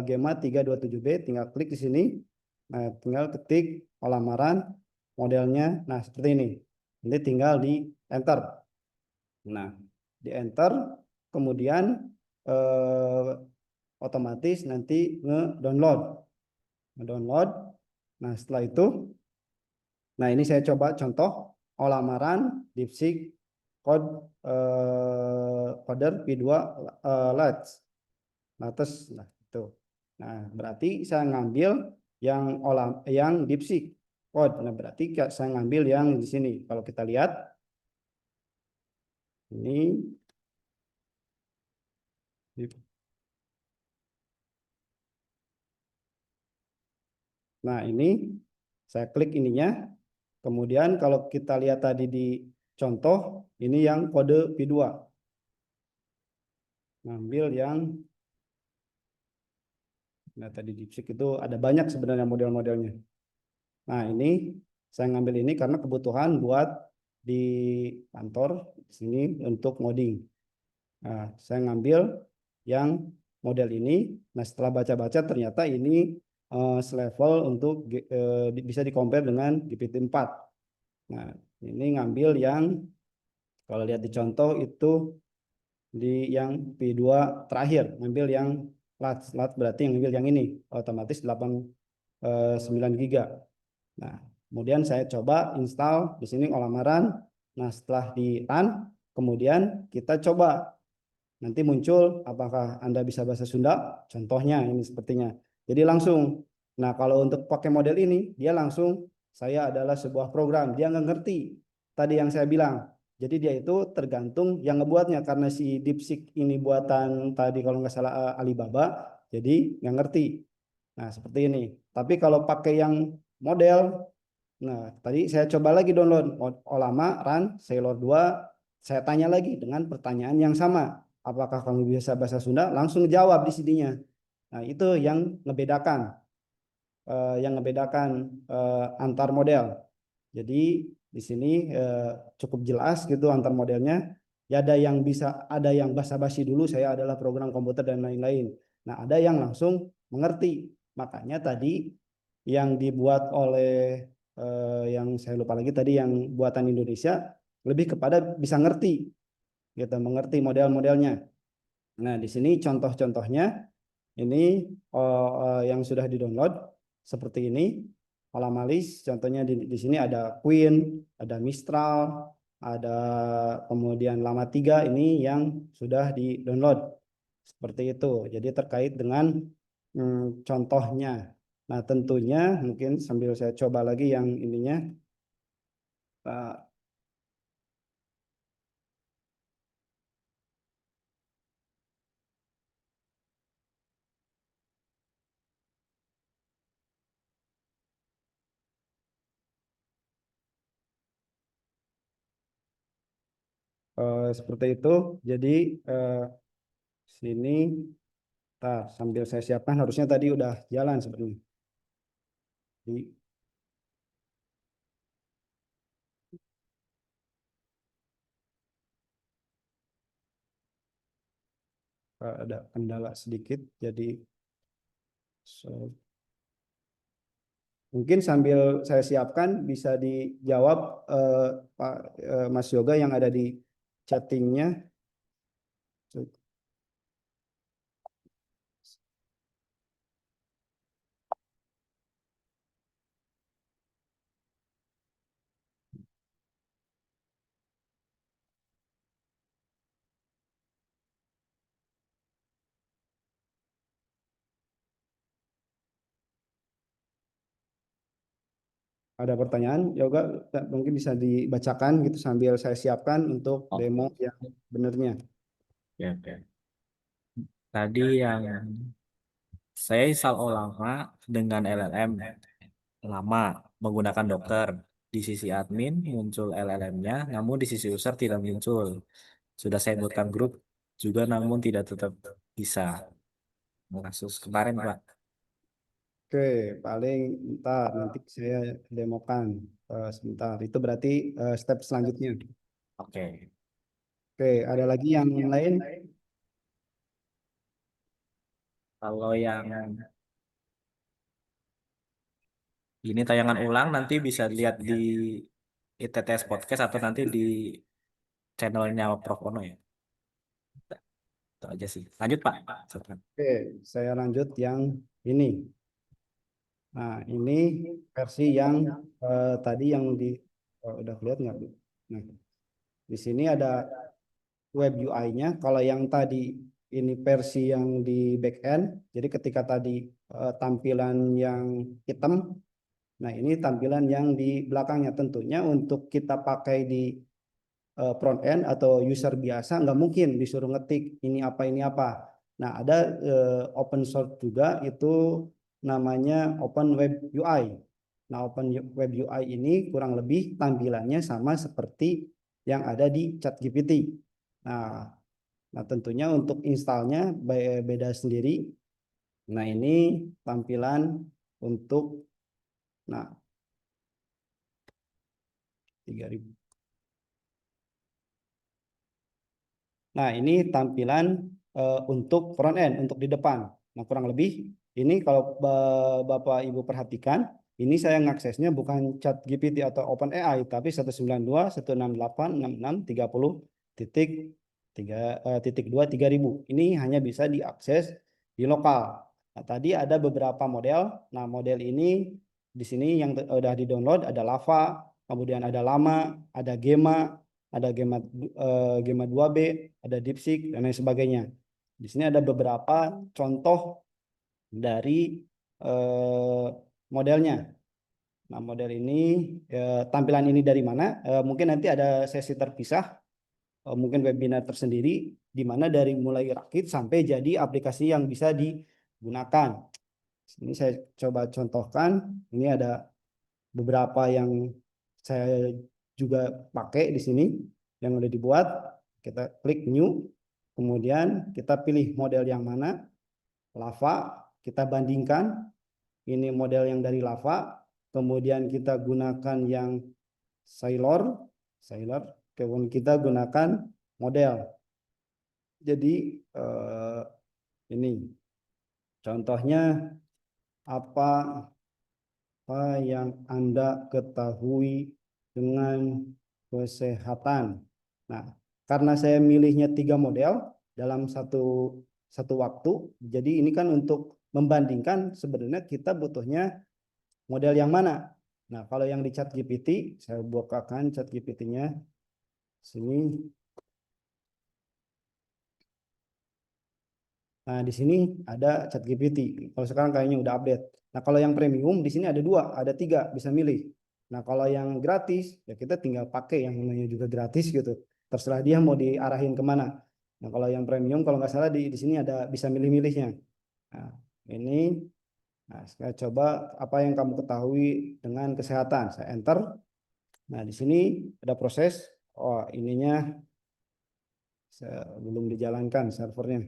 Gema 327B, tinggal klik di sini. Nah, tinggal ketik lamaran modelnya. Nah, seperti ini. Nanti tinggal di enter. Nah, di enter, kemudian otomatis nanti nge-download. Nah, setelah itu, nah ini saya coba contoh olamaran DeepSeek Code Coder V2 Lite. Nah, terus nah itu. Nah, berarti saya ngambil yang DeepSeek Code. Nah, berarti saya ngambil yang di sini. Kalau kita lihat ini, nah ini saya klik ininya. Kemudian kalau kita lihat tadi di contoh, ini yang kode V2. Ngambil yang, nah tadi DeepSeek itu ada banyak sebenarnya model-modelnya. Nah, ini saya ngambil ini karena kebutuhan buat di kantor di sini untuk ngoding. Nah, saya ngambil yang model ini. Nah, setelah baca-baca ternyata ini selevel untuk bisa di-compare dengan GPT-4. Nah, ini ngambil yang kalau lihat di contoh itu di yang V2 terakhir, ngambil yang lat berarti yang ngambil yang ini, otomatis 9 giga. Nah, kemudian saya coba install di sini olamaran. Nah, setelah di run, kemudian kita coba nanti muncul apakah Anda bisa bahasa Sunda, contohnya ini sepertinya. Jadi langsung. Nah, kalau untuk pakai model ini, dia langsung saya adalah sebuah program. Dia nggak ngerti tadi yang saya bilang. Jadi dia itu tergantung yang ngebuatnya karena si DeepSeek ini buatan tadi kalau nggak salah Alibaba, jadi nggak ngerti. Nah, seperti ini. Tapi kalau pakai yang model, nah tadi saya coba lagi download Olama, Run, Sailor 2, saya tanya lagi dengan pertanyaan yang sama. Apakah kamu bisa bahasa Sunda? Langsung jawab di sininya. Nah, itu yang ngebedakan antar model. Jadi di sini cukup jelas gitu antar modelnya. Ya ada yang bisa, ada yang basa-basi dulu saya adalah program komputer dan lain-lain. Nah, ada yang langsung mengerti. Makanya tadi yang dibuat oleh yang saya lupa lagi tadi yang buatan Indonesia lebih kepada bisa ngerti gitu, mengerti model-modelnya. Nah, di sini contoh-contohnya ini yang sudah di-download seperti ini. Olamalis contohnya di sini ada Queen, ada Mistral, ada kemudian Lama 3 ini yang sudah di-download. Seperti itu. Jadi terkait dengan contohnya. Nah, tentunya mungkin sambil saya coba lagi yang ininya. Seperti itu. Jadi eh, sini, sambil saya siapkan harusnya tadi udah jalan sebenarnya. Jadi, ada kendala sedikit. Jadi mungkin sambil saya siapkan bisa dijawab Pak Mas Yoga yang ada di chattingnya. Ada pertanyaan, Yoga mungkin bisa dibacakan gitu sambil saya siapkan untuk Oh, demo yang benernya. oke, oke. Tadi yang saya install Olama dengan LLM lama menggunakan Docker. Di sisi admin muncul LLM-nya, namun di sisi user tidak muncul. Sudah saya buatkan grup juga, namun tidak tetap bisa. Kasus kemarin, Pak. Oke, paling ntar nanti saya demokan sebentar. Itu berarti step selanjutnya. Oke. Oke, ada lagi yang lain? Kalau yang ini tayangan ulang nanti bisa lihat di ITTS Podcast atau nanti di channelnya Prof. Ono ya. Itu aja sih. Lanjut, Pak. Silakan. Oke, saya lanjut yang ini. Nah, ini versi yang tadi yang udah kelihatan nggak, Bu? Nah, di sini ada web UI-nya. Kalau yang tadi ini versi yang di backend. Jadi ketika tadi tampilan yang hitam, nah ini tampilan yang di belakangnya. Tentunya untuk kita pakai di front end atau user biasa nggak mungkin disuruh ngetik ini apa ini apa. Nah, ada open source juga itu namanya Open Web UI. Nah, Open Web UI ini kurang lebih tampilannya sama seperti yang ada di ChatGPT. Nah, nah tentunya untuk installnya beda sendiri. Nah, ini tampilan untuk, nah, 3000. Nah, ini tampilan untuk front end, untuk di depan. Nah, kurang lebih ini kalau Bapak Ibu perhatikan, ini saya ngaksesnya bukan ChatGPT atau OpenAI, tapi 192.168.66.30 3.2 3000. Ini hanya bisa diakses di lokal. Nah, tadi ada beberapa model. Nah, model ini di sini yang udah di-download ada Lava, kemudian ada Llama, ada Gemma, ada Gemma 2B, ada DeepSeek dan lain sebagainya. Di sini ada beberapa contoh dari modelnya. Nah, model ini tampilan ini dari mana? Mungkin nanti ada sesi terpisah, mungkin webinar tersendiri di mana dari mulai rakit sampai jadi aplikasi yang bisa digunakan. Ini saya coba contohkan. Ini ada beberapa yang saya juga pakai di sini yang udah dibuat. Kita klik new, kemudian kita pilih model yang mana. Lava, kita bandingkan. Ini model yang dari Lava, kemudian kita gunakan yang Sailor, kemudian kita gunakan model. Jadi ini contohnya apa yang Anda ketahui dengan kesehatan. Nah, karena saya milihnya 3 model dalam satu waktu, jadi ini kan untuk membandingkan sebenarnya kita butuhnya model yang mana. Nah, kalau yang di ChatGPT, saya bukakan ChatGPT-nya. Sini. Nah, di sini ada ChatGPT. Kalau sekarang kayaknya udah update. Nah, kalau yang premium di sini ada 2, ada 3, bisa milih. Nah, kalau yang gratis, ya kita tinggal pakai yang namanya juga gratis gitu. Terserah dia mau diarahin kemana. Nah, kalau yang premium, kalau nggak salah di sini ada bisa milih-milihnya. Nah, ini, nah, saya coba apa yang kamu ketahui dengan kesehatan. Saya enter. Nah, di sini ada proses. Oh, ininya belum dijalankan servernya.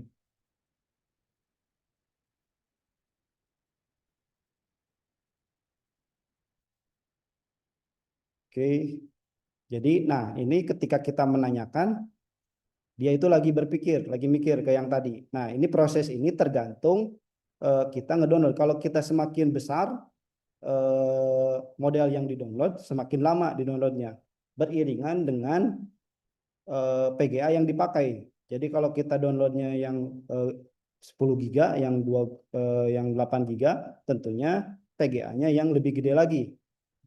Oke, jadi nah ini ketika kita menanyakan, dia itu lagi berpikir, lagi mikir ke yang tadi. Nah ini proses ini tergantung kita ngedownload. Kalau kita semakin besar model yang didownload, semakin lama didownloadnya. Beriringan dengan PGA yang dipakai. Jadi kalau kita downloadnya yang 10 giga, yang 8 giga, tentunya PGA-nya yang lebih gede lagi.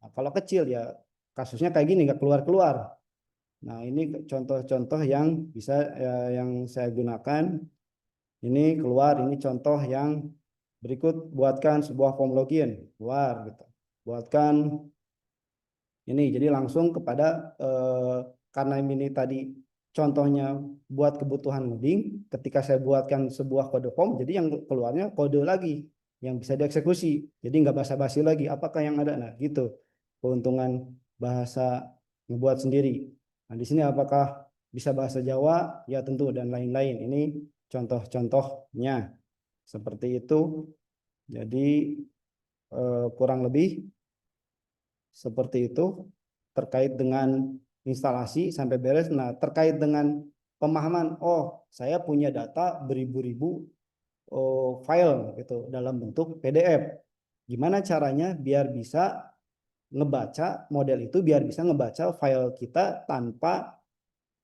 Nah, kalau kecil ya kasusnya kayak gini, nggak keluar-keluar. Nah, ini contoh-contoh yang bisa yang saya gunakan. Ini keluar, ini contoh yang berikut, buatkan sebuah form login, keluar gitu. Buatkan ini, jadi langsung kepada karena ini tadi contohnya buat kebutuhan ngoding, ketika saya buatkan sebuah kode form, jadi yang keluarnya kode lagi yang bisa dieksekusi. Jadi nggak basa-basi lagi, apakah yang ada. Nah, gitu. Keuntungan bahasa ngebuat sendiri. Nah, di sini apakah bisa bahasa Jawa? Ya tentu, dan lain-lain. Ini contoh-contohnya. Seperti itu. Jadi kurang lebih seperti itu terkait dengan instalasi sampai beres. Nah, terkait dengan pemahaman, oh saya punya data beribu-ribu file gitu dalam bentuk PDF. Gimana caranya biar bisa ngebaca model itu, biar bisa ngebaca file kita tanpa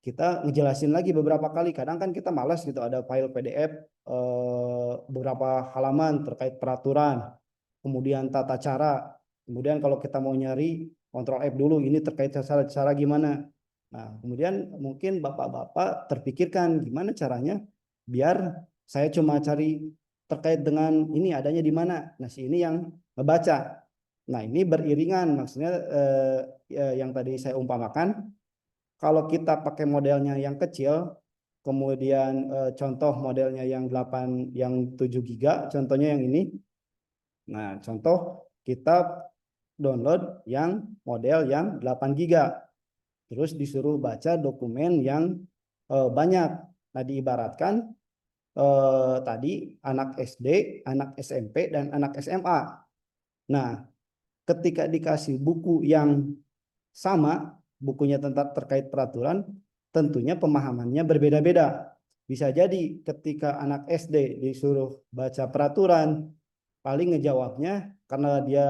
kita ngejelasin lagi beberapa kali. Kadang kan kita malas gitu, ada file PDF beberapa halaman terkait peraturan, kemudian tata cara. Kemudian kalau kita mau nyari, Ctrl F dulu, ini terkait cara gimana. Nah, kemudian mungkin bapak-bapak terpikirkan gimana caranya biar saya cuma cari terkait dengan ini adanya di mana. Nah, si ini yang ngebaca. Nah, ini beriringan, maksudnya yang tadi saya umpamakan, kalau kita pakai modelnya yang kecil, kemudian contoh modelnya yang 8, yang 7 giga, contohnya yang ini. Nah, contoh kita download yang model yang 8 giga. Terus disuruh baca dokumen yang banyak. Nah, diibaratkan tadi anak SD, anak SMP, dan anak SMA. Nah, ketika dikasih buku yang sama, bukunya tentang terkait peraturan, tentunya pemahamannya berbeda-beda. Bisa jadi ketika anak SD disuruh baca peraturan, paling ngejawabnya karena dia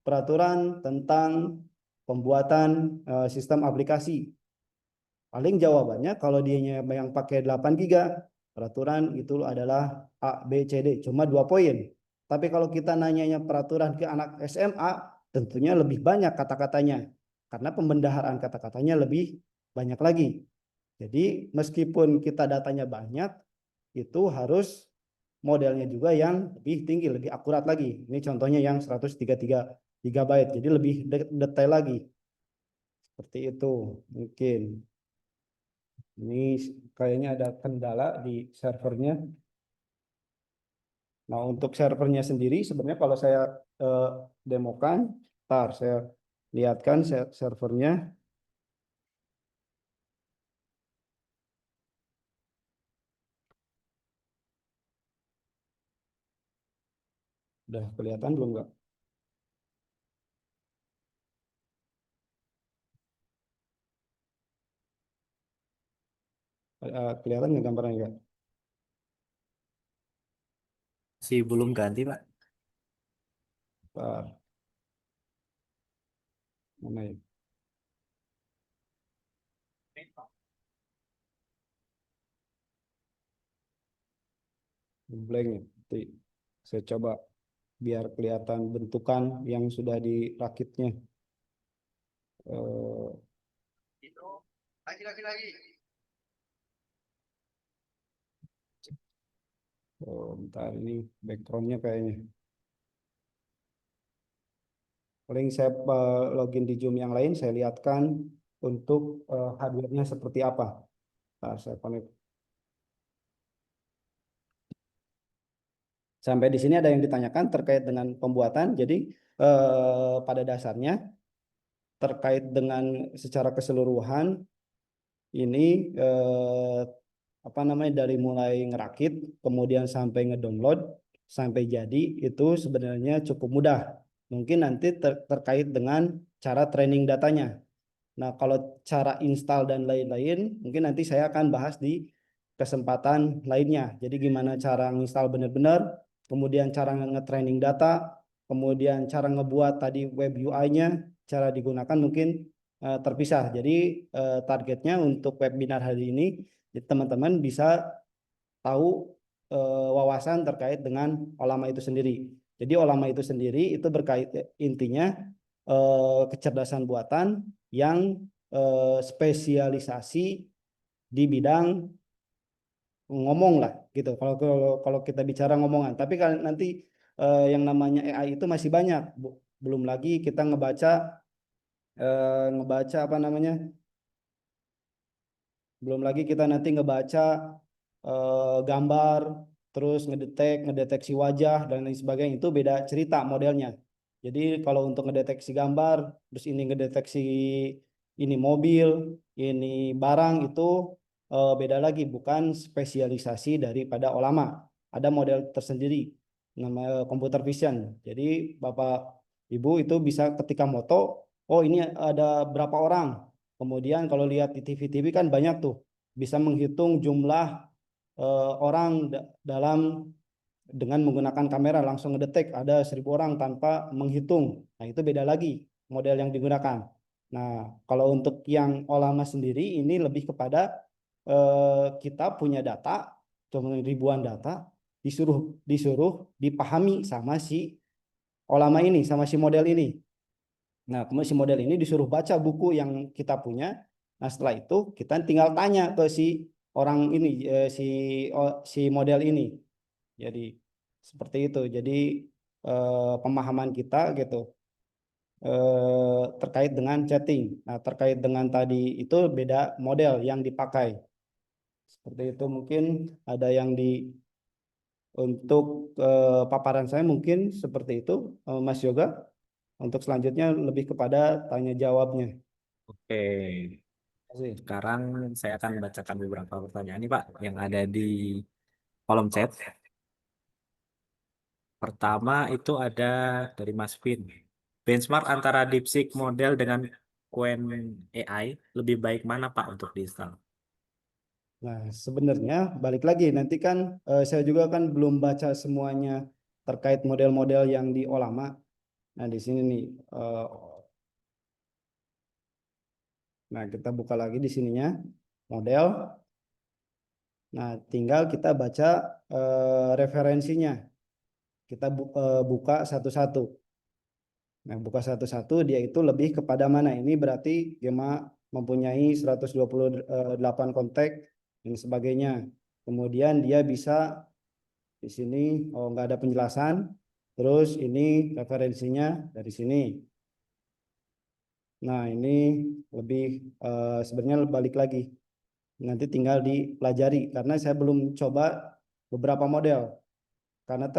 peraturan tentang pembuatan sistem aplikasi. Paling jawabannya kalau dia yang pakai 8 giga, peraturan itu adalah A, B, C, D, cuma 2 poin. Tapi kalau kita nanyanya peraturan ke anak SMA, tentunya lebih banyak kata-katanya. Karena pembendaharaan kata-katanya lebih banyak lagi. Jadi meskipun kita datanya banyak, itu harus modelnya juga yang lebih tinggi, lebih akurat lagi. Ini contohnya yang 133 GB, jadi lebih detail lagi. Seperti itu mungkin. Ini kayaknya ada kendala di servernya. Nah, untuk servernya sendiri sebenarnya kalau saya eh, demokan, ntar saya lihatkan servernya. Udah kelihatan belum nggak? Kelihatan nggak gambarnya nggak? Masih belum ganti, Pak. Ntar, mana ya? Blank ya. Nanti saya coba biar kelihatan bentukan yang sudah dirakitnya. Eh, bentar ini backgroundnya kayaknya. Paling saya login di Zoom yang lain, saya lihatkan untuk hardware-nya seperti apa. Nah, saya connect. Sampai di sini ada yang ditanyakan terkait dengan pembuatan. Jadi pada dasarnya terkait dengan secara keseluruhan ini apa namanya dari mulai ngerakit kemudian sampai ngedownload sampai jadi itu sebenarnya cukup mudah. Mungkin nanti terkait dengan cara training datanya. Nah, kalau cara install dan lain-lain, mungkin nanti saya akan bahas di kesempatan lainnya. Jadi gimana cara install benar-benar, kemudian cara nge-training data, kemudian cara ngebuat tadi web UI-nya, cara digunakan mungkin terpisah. Jadi targetnya untuk webinar hari ini, teman-teman bisa tahu wawasan terkait dengan Olama itu sendiri. Jadi Olama itu sendiri itu berkait intinya kecerdasan buatan yang spesialisasi di bidang ngomong lah gitu. Kalau kita bicara ngomongan, tapi kan nanti yang namanya AI itu masih banyak. Belum lagi kita ngebaca apa namanya? Belum lagi kita nanti ngebaca gambar, terus ngedeteksi wajah dan lain sebagainya itu beda cerita modelnya. Jadi kalau untuk ngedeteksi gambar, terus ini ngedeteksi ini mobil, ini barang itu beda lagi, bukan spesialisasi daripada Olama. Ada model tersendiri namanya computer vision. Jadi Bapak Ibu itu bisa ketika moto, oh ini ada berapa orang. Kemudian kalau lihat di TV-TV kan banyak tuh bisa menghitung jumlah orang dalam dengan menggunakan kamera langsung ngedetek ada 1.000 orang tanpa menghitung. Nah, itu beda lagi model yang digunakan. Nah, kalau untuk yang Olama sendiri ini lebih kepada kita punya data, cuma ribuan data, disuruh disuruh dipahami sama si Olama ini, sama si model ini. Nah, kemudian si model ini disuruh baca buku yang kita punya. Nah, setelah itu kita tinggal tanya ke si orang ini, si model ini. Jadi seperti itu. Jadi pemahaman kita gitu terkait dengan chatting. Nah, terkait dengan tadi itu beda model yang dipakai. Seperti itu mungkin ada yang di untuk paparan saya mungkin seperti itu, Mas Yoga. Untuk selanjutnya lebih kepada tanya jawabnya. Oke, Terima kasih. sekarang saya akan bacakan beberapa pertanyaan nih, Pak, yang ada di kolom chat. Pertama itu ada dari Mas Vin. Benchmark antara DeepSeek model dengan Qwen AI lebih baik mana, Pak, untuk diinstal? Nah, sebenarnya balik lagi nanti kan saya juga kan belum baca semuanya terkait model-model yang di Olama. Nah, di sini nih nah kita buka lagi di sininya. model. Nah, tinggal kita baca referensinya. Kita buka satu-satu. Nah, buka satu-satu dia itu lebih kepada mana? Ini berarti Gema mempunyai 128 kontak dan sebagainya. Kemudian dia bisa di sini, oh nggak ada penjelasan. Terus ini referensinya dari sini. Nah, ini lebih sebenarnya balik lagi. Nanti tinggal dipelajari karena saya belum coba beberapa model karena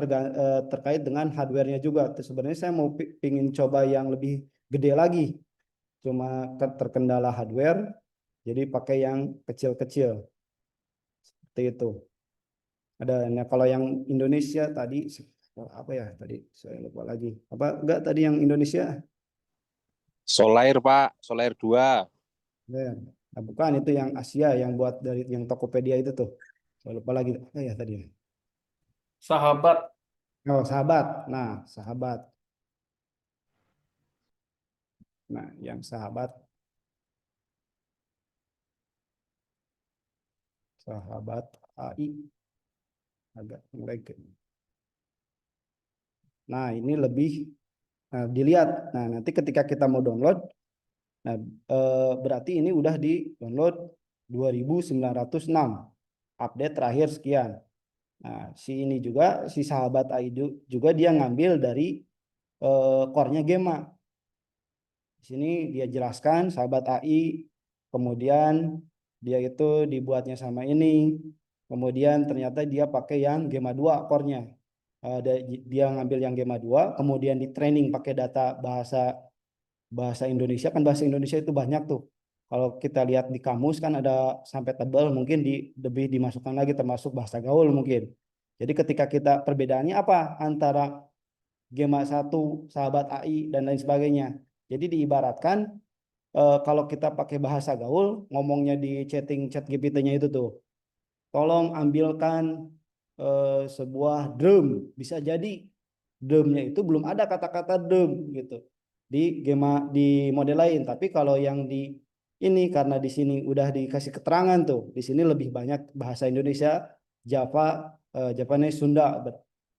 terkait dengan hardware-nya juga. Sebenarnya saya mau pingin coba yang lebih gede lagi. Cuma terkendala hardware, jadi pakai yang kecil-kecil. Seperti itu. Ada, nah kalau yang Indonesia tadi apa ya tadi? Saya lupa lagi. Apa enggak tadi yang Indonesia? Solair, Pak. Solair 2. Ya. Nah, bukan itu yang Asia yang buat dari yang Tokopedia itu tuh. Saya lupa lagi. Apa ya tadi? Sahabat. Oh, sahabat. Nah, sahabat. Nah, yang sahabat AI agak lag. Nah, ini lebih dilihat. Nah, nanti ketika kita mau download, nah berarti ini udah di download 2906. Update terakhir sekian. Nah, si ini juga si sahabat AI juga dia ngambil dari core-nya Gema. Di sini dia jelaskan sahabat AI, kemudian dia itu dibuatnya sama ini, kemudian ternyata dia pakai yang Gema 2 core-nya. Dia ngambil yang Gema 2, kemudian di training pakai data bahasa bahasa Indonesia, kan bahasa Indonesia itu banyak tuh. Kalau kita lihat di kamus kan ada sampai tebal, mungkin lebih dimasukkan lagi termasuk bahasa gaul mungkin. Jadi ketika kita perbedaannya apa antara Gema 1, sahabat AI dan lain sebagainya. Jadi diibaratkan kalau kita pakai bahasa gaul, ngomongnya di chat GPT-nya itu tuh, tolong ambilkan sebuah drum. Bisa jadi drumnya itu belum ada kata-kata drum gitu di model lain. Tapi kalau yang di ini karena di sini udah dikasih keterangan tuh, di sini lebih banyak bahasa Indonesia, Java, Japanese, Sunda.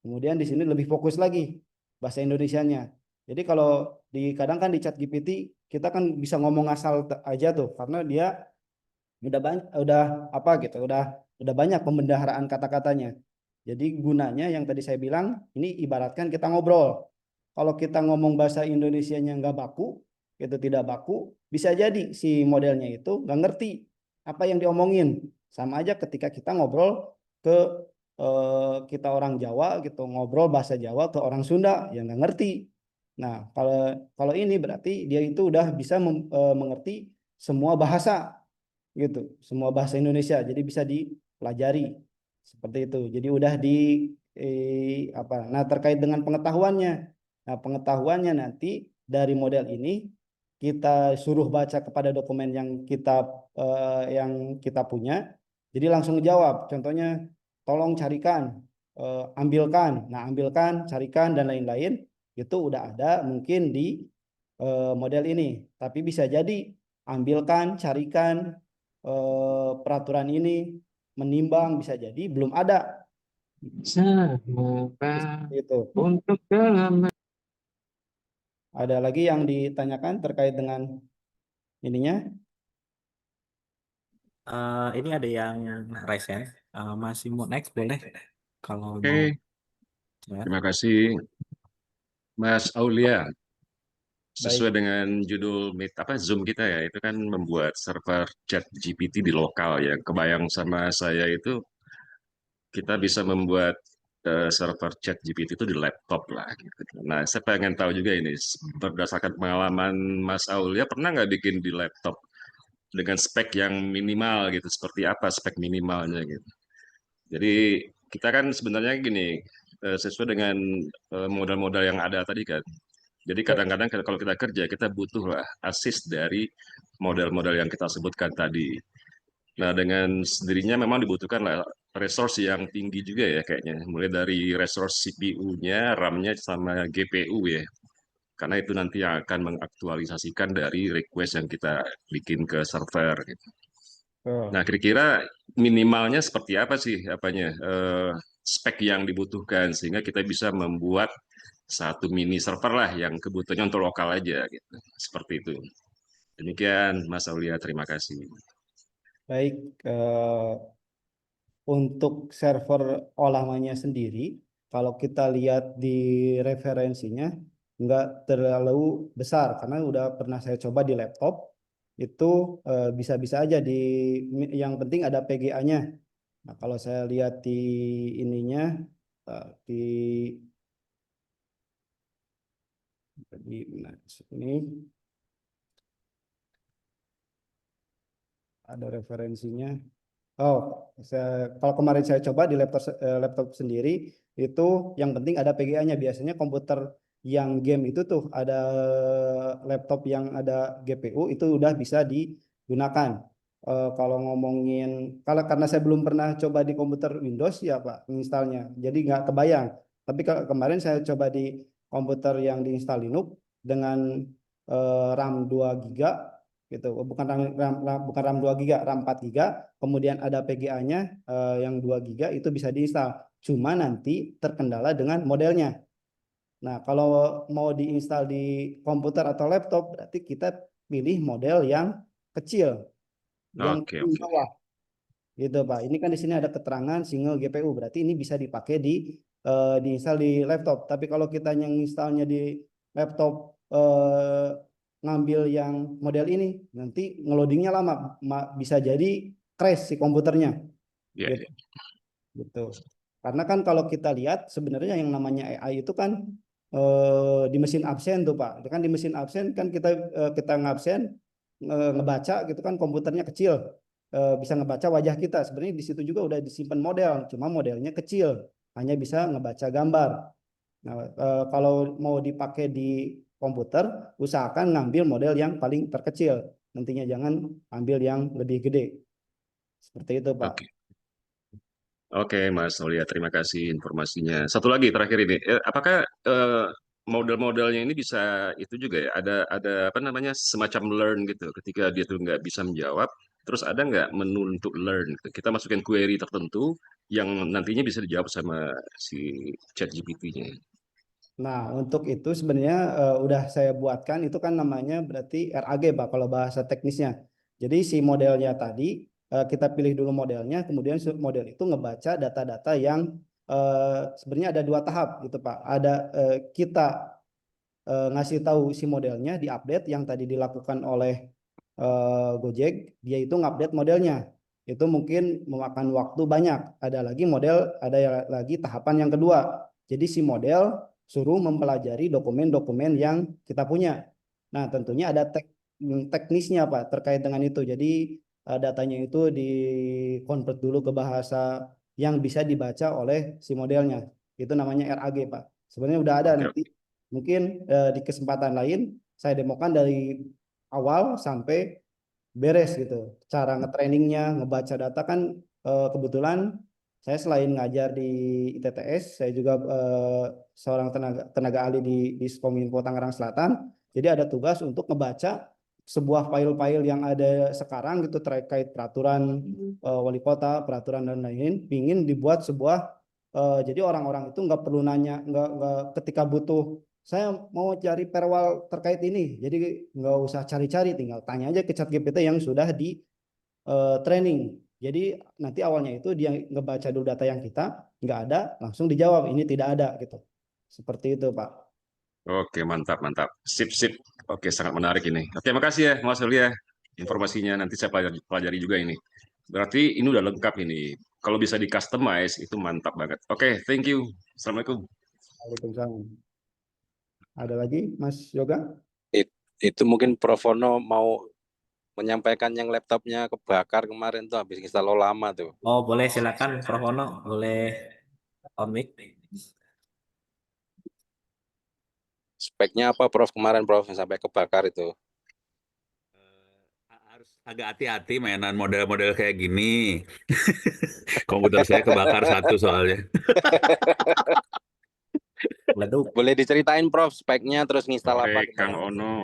Kemudian di sini lebih fokus lagi bahasa Indonesianya. Jadi kalau kadang kan di chat GPT kita kan bisa ngomong asal aja tuh karena dia udah banyak, udah apa gitu, udah banyak pembendaharaan kata-katanya. Jadi gunanya yang tadi saya bilang ini ibaratkan kita ngobrol. Kalau kita ngomong bahasa Indonesianya nggak baku, itu tidak baku, bisa jadi si modelnya itu nggak ngerti apa yang diomongin. Sama aja ketika kita ngobrol ke kita orang Jawa gitu, ngobrol bahasa Jawa ke orang Sunda yang nggak ngerti. Nah, kalau kalau ini berarti dia itu udah bisa mengerti semua bahasa gitu, semua bahasa Indonesia. Jadi bisa dipelajari seperti itu. Jadi udah apa? Nah, terkait dengan pengetahuannya. Nah, pengetahuannya nanti dari model ini kita suruh baca kepada dokumen yang kita punya. Jadi langsung jawab. Contohnya, tolong carikan, ambilkan. Nah, ambilkan, carikan dan lain-lain itu udah ada mungkin di model ini. Tapi bisa jadi ambilkan, carikan peraturan ini, menimbang bisa jadi belum ada. Semoga Itu. untuk dalam. Ada lagi yang ditanyakan terkait dengan ininya? Ini ada yang resen. Masih mau next boleh kalau mau. Oke, Ya. terima kasih Mas Aulia. Sesuai Baik. dengan judul Zoom kita ya, itu kan membuat server chat GPT di lokal ya. Kebayang sama saya itu kita bisa membuat server chat GPT itu di laptop lah gitu. Nah, saya pengen tahu juga ini, berdasarkan pengalaman Mas Aulia, pernah nggak bikin di laptop dengan spek yang minimal gitu? Seperti apa spek minimalnya gitu? Jadi kita kan sebenarnya gini, sesuai dengan modal-modal yang ada tadi kan. Jadi kadang-kadang kalau kita kerja, kita butuh lah assist dari model-model yang kita sebutkan tadi. Nah, dengan sendirinya memang dibutuhkan lah resource yang tinggi juga ya kayaknya. Mulai dari resource CPU-nya, RAM-nya, sama GPU ya. Karena itu nanti yang akan mengaktualisasikan dari request yang kita bikin ke server gitu. Nah, kira-kira minimalnya seperti apa sih spek yang dibutuhkan sehingga kita bisa membuat satu mini server lah yang kebutuhannya untuk lokal aja gitu. Seperti itu. Demikian Mas Aulia, terima kasih. Baik, untuk server olahannya sendiri, kalau kita lihat di referensinya, nggak terlalu besar karena udah pernah saya coba di laptop itu bisa-bisa aja yang penting ada PGA-nya. Nah, kalau saya lihat di ininya nah, ini ada referensinya. Oh, kalau kemarin saya coba di laptop sendiri itu yang penting ada PGA-nya. Biasanya komputer yang game itu tuh ada laptop yang ada GPU itu udah bisa digunakan. Kalau ngomongin karena saya belum pernah coba di komputer Windows ya Pak installnya, jadi nggak kebayang. Tapi kemarin saya coba di komputer yang diinstal Linux dengan RAM 2 GB gitu, bukan RAM 2 GB, RAM 4 GB, kemudian ada PGA-nya yang 2 GB itu bisa diinstal. Cuma nanti terkendala dengan modelnya. Nah, kalau mau diinstal di komputer atau laptop, berarti kita pilih model yang kecil, yang Oke, paling oke. bawah, gitu Pak. Ini kan di sini ada keterangan single GPU, berarti ini bisa dipakai diinstal di laptop. Tapi kalau kita yang installnya di laptop ngambil yang model ini, nanti ngeloadingnya lama, bisa jadi crash si komputernya, Ya, gitu. Gitu. Karena kan kalau kita lihat sebenarnya yang namanya AI itu kan di mesin absen tuh Pak. Kan di mesin absen kan kita ngabsen ngebaca gitu kan komputernya kecil. Bisa ngebaca wajah kita. Sebenarnya di situ juga udah disimpan model, cuma modelnya kecil, hanya bisa ngebaca gambar. Nah, kalau mau dipakai di komputer, usahakan ngambil model yang paling terkecil. Nantinya jangan ambil yang lebih gede. Seperti itu Pak. oke. Oke, Mas Aulia, terima kasih informasinya. Satu lagi terakhir ini, apakah model-modelnya ini bisa itu juga ya? Ada apa namanya semacam learn gitu. Ketika dia tuh nggak bisa menjawab, terus ada nggak menu untuk learn? Gitu. Kita masukin query tertentu yang nantinya bisa dijawab sama si ChatGPT-nya. Nah, untuk itu sebenarnya udah saya buatkan itu kan namanya berarti RAG Pak kalau bahasa teknisnya. Jadi si modelnya tadi kita pilih dulu modelnya, kemudian model itu ngebaca data-data yang sebenarnya ada dua tahap gitu Pak. Ada kita ngasih tahu si modelnya di update yang tadi dilakukan oleh Gojek, dia itu ngupdate modelnya. Itu mungkin memakan waktu banyak. Ada lagi tahapan yang kedua. Jadi si model suruh mempelajari dokumen-dokumen yang kita punya. Nah, tentunya ada teknisnya Pak terkait dengan itu. Jadi datanya itu dikonvert dulu ke bahasa yang bisa dibaca oleh si modelnya. Itu namanya RAG Pak. Sebenarnya udah ada Oke, nanti. oke. Mungkin di kesempatan lain saya demokan dari awal sampai beres gitu. Cara ngetrainingnya, ngebaca data kan kebetulan saya selain ngajar di ITTS, saya juga seorang tenaga ahli di Skominfo Tangerang Selatan. Jadi ada tugas untuk ngebaca sebuah file-file yang ada sekarang gitu terkait peraturan wali kota, peraturan dan lain-lain, ingin dibuat sebuah jadi orang-orang itu nggak perlu nanya, nggak ketika butuh saya mau cari perwal terkait ini, jadi nggak usah cari-cari, tinggal tanya aja ke ChatGPT yang sudah di training. Jadi nanti awalnya itu dia ngebaca dulu data yang kita nggak ada, langsung dijawab ini tidak ada gitu. Seperti itu Pak. Oke, mantap, mantap. Sip, sip. Oke, sangat menarik ini. Oke, makasih ya, Mas Aulia. Informasinya nanti saya pelajari juga ini. Berarti ini udah lengkap ini. Kalau bisa di customize itu mantap banget. Oke, thank you. Assalamualaikum. Waalaikumsalam. Ada lagi Mas Yoga? Itu mungkin Prof Wono mau menyampaikan yang laptopnya kebakar kemarin tuh habis install lama tuh. Oh, boleh silakan Prof. Wono, boleh on mic. Speknya apa Prof kemarin Prof sampai kebakar itu? Harus agak hati-hati mainan model-model kayak gini. Komputer saya kebakar satu soalnya. Leduk. Boleh diceritain Prof speknya terus nginstal apa Oke, Kang kemarin? Ono.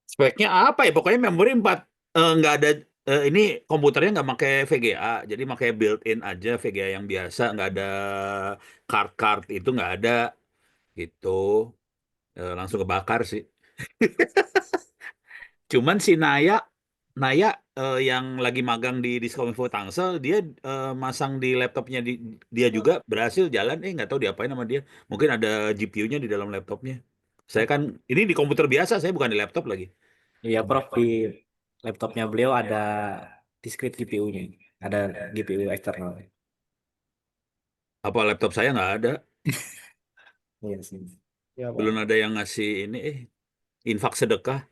Speknya apa ya? Pokoknya memori 4 nggak ada ini komputernya nggak pakai VGA, jadi pakai built-in aja VGA yang biasa, nggak ada card-card itu nggak ada gitu. Langsung kebakar sih. Cuman si Naya yang lagi magang di Diskominfo Tangsel, dia masang di laptopnya dia juga berhasil jalan. Nggak tahu diapain sama dia. Mungkin ada GPU-nya di dalam laptopnya. Saya kan ini di komputer biasa, saya bukan di laptop lagi. Iya, Prof, di laptopnya beliau ada discrete GPU-nya, ada GPU eksternal. Apa laptop saya nggak ada? Iya sih. Ya, Pak. Belum ada yang ngasih ini infak sedekah.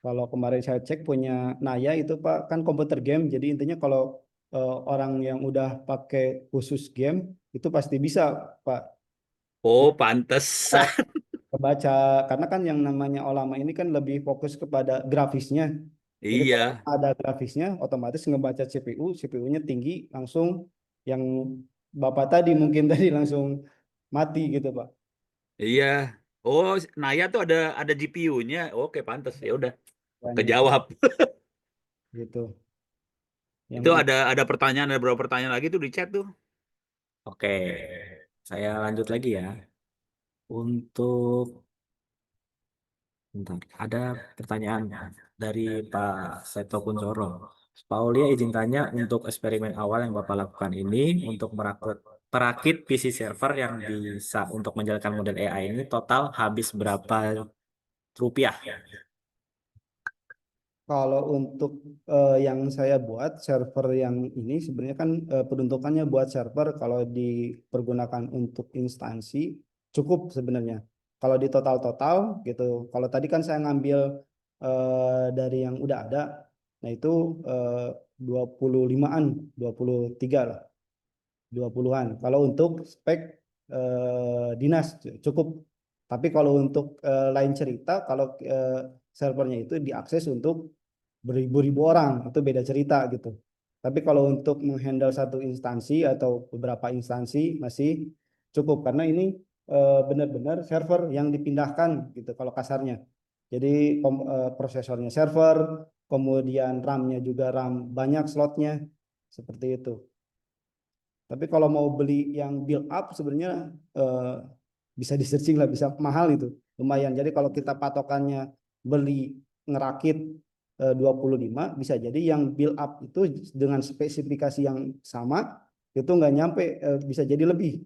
Kalau kemarin saya cek punya Naya itu Pak kan komputer game. Jadi intinya kalau orang yang udah pakai khusus game itu pasti bisa Pak. Oh, Jadi pantesan. kebaca karena kan yang namanya Olama ini kan lebih fokus kepada grafisnya. Jadi kalau Iya, ada grafisnya otomatis ngebaca CPU, CPU-nya tinggi langsung yang Bapak tadi mungkin tadi langsung mati gitu Pak. iya. Oh, Naya tuh ada GPU-nya. Oke, pantes. Ya udah, Banyak kejawab. gitu. Itu Yang ada pertanyaan, ada beberapa pertanyaan lagi tuh di chat tuh. Oke, saya lanjut lagi ya. Untuk Bentar, ada pertanyaan dari Pak Seto Kuncoro. Pak Aulia izin tanya untuk eksperimen awal yang Bapak lakukan ini untuk merakit PC server yang bisa untuk menjalankan model AI ini total habis berapa rupiah? Kalau untuk yang saya buat server yang ini sebenarnya kan peruntukannya buat server kalau dipergunakan untuk instansi cukup sebenarnya. Kalau di total-total gitu, kalau tadi kan saya ngambil dari yang udah ada, nah itu 25-an, 23 lah, 20-an. Kalau untuk spek dinas cukup. Tapi kalau untuk lain cerita, kalau servernya itu diakses untuk beribu-ribu orang, itu beda cerita gitu. Tapi kalau untuk menghandle satu instansi atau beberapa instansi masih cukup karena ini benar-benar server yang dipindahkan gitu kalau kasarnya. Jadi prosesornya server, kemudian RAM-nya juga RAM banyak slotnya seperti itu. Tapi kalau mau beli yang build up sebenarnya eh, bisa di searching lah, bisa mahal itu, lumayan. Jadi kalau kita patokannya beli ngerakit 25, bisa jadi yang build up itu dengan spesifikasi yang sama itu nggak nyampe, bisa jadi lebih,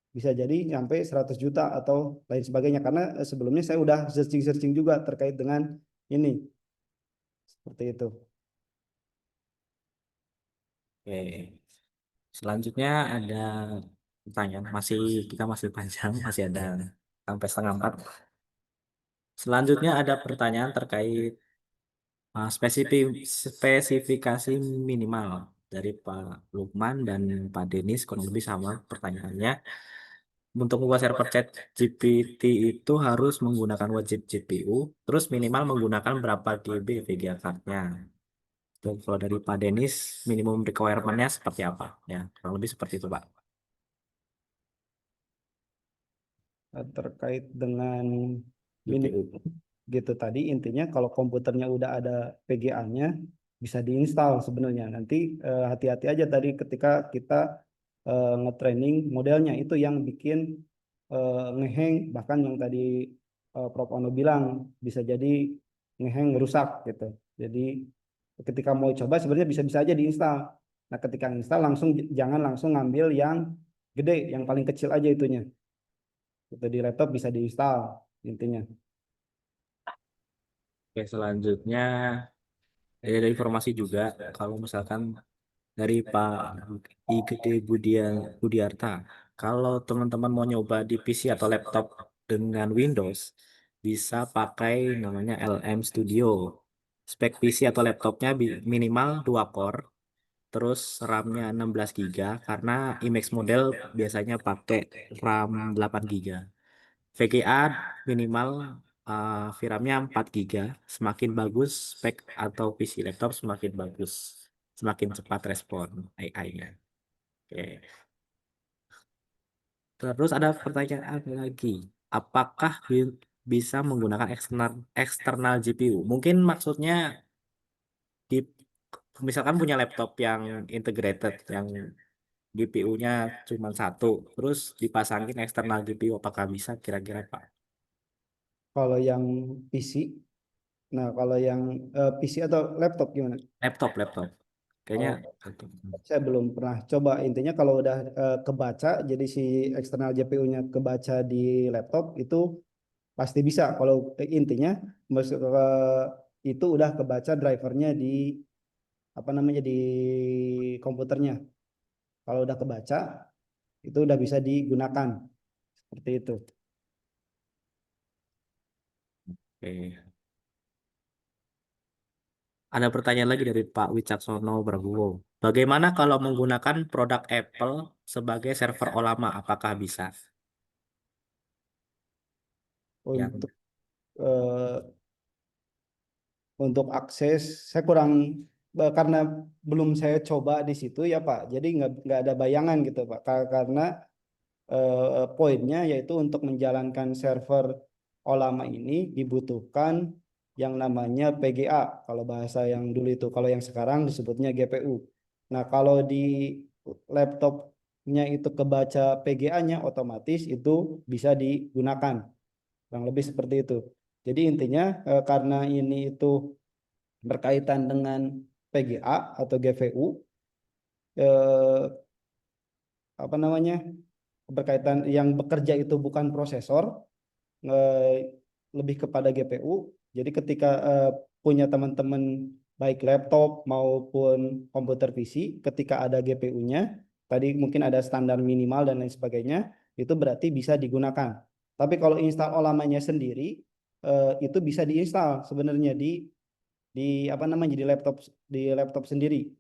bisa jadi nyampe 100 juta atau lain sebagainya. Karena sebelumnya saya udah searching-searching juga terkait dengan ini, seperti itu. Oke. Selanjutnya ada pertanyaan, kita masih panjang, masih ada sampai setengah 4. Selanjutnya ada pertanyaan terkait spesifikasi minimal dari Pak Lukman dan Pak Denis, kurang lebih sama pertanyaannya. Untuk membuat server chat GPT itu harus menggunakan wajib GPU, terus minimal menggunakan berapa GB VGA card-nya. Dan kalau dari Pak Denis, minimum requirement-nya seperti apa? Ya, kurang lebih seperti itu, Pak. Terkait dengan ini GPU. gitu tadi intinya kalau komputernya udah ada VGA-nya bisa diinstal sebenarnya. Nanti hati-hati aja tadi ketika kita ngetraining modelnya itu yang bikin ngeheng, bahkan yang tadi Prof. Ono bilang bisa jadi ngeheng rusak gitu. Jadi ketika mau coba sebenarnya bisa-bisa aja diinstal. Nah ketika install langsung jangan langsung ngambil yang gede, yang paling kecil aja itunya. Itu di laptop bisa diinstal intinya. Oke, selanjutnya ada informasi juga kalau misalkan dari Pak IGD Budiarta, kalau teman-teman mau nyoba di PC atau laptop dengan Windows, bisa pakai namanya LM Studio. Spek PC atau laptopnya minimal 2 core, terus RAM-nya 16 GB karena Imax model biasanya pakai RAM 8 GB. VGA minimal VRAM-nya 4 GB. Semakin bagus spek atau PC laptop semakin bagus, semakin cepat respon AI-nya. Oke. Terus ada pertanyaan lagi. Apakah bisa menggunakan eksternal GPU. Mungkin maksudnya di misalkan punya laptop yang integrated, yang GPU-nya cuma satu, terus dipasangin eksternal GPU, apakah bisa kira-kira Pak? Kalau yang PC, nah kalau yang PC atau laptop gimana? Laptop. Kayaknya Oh, satu. saya belum pernah coba. Intinya kalau udah kebaca, jadi si eksternal GPU-nya kebaca di laptop itu pasti bisa. Kalau intinya itu udah kebaca drivernya di apa namanya di komputernya. Kalau udah kebaca, itu udah bisa digunakan seperti itu. Oke. Ada pertanyaan lagi dari Pak Wicaksono Prabowo. Bagaimana kalau menggunakan produk Apple sebagai server Olama? Apakah bisa? Yang Untuk eh, untuk akses saya kurang karena belum saya coba di situ ya Pak. Jadi nggak ada bayangan gitu Pak. Karena poinnya yaitu untuk menjalankan server Olama ini dibutuhkan yang namanya PGA kalau bahasa yang dulu itu. Kalau yang sekarang disebutnya GPU. Nah, kalau di laptopnya itu kebaca PGA-nya otomatis itu bisa digunakan. Kurang lebih seperti itu. Jadi intinya karena ini itu berkaitan dengan PGA atau GPU, eh, apa namanya berkaitan yang bekerja itu bukan prosesor, lebih kepada GPU. Jadi ketika punya teman-teman baik laptop maupun komputer PC, ketika ada GPU-nya, tadi mungkin ada standar minimal dan lain sebagainya, itu berarti bisa digunakan. Tapi kalau install olamanya sendiri, itu bisa diinstal sebenarnya di apa namanya di laptop sendiri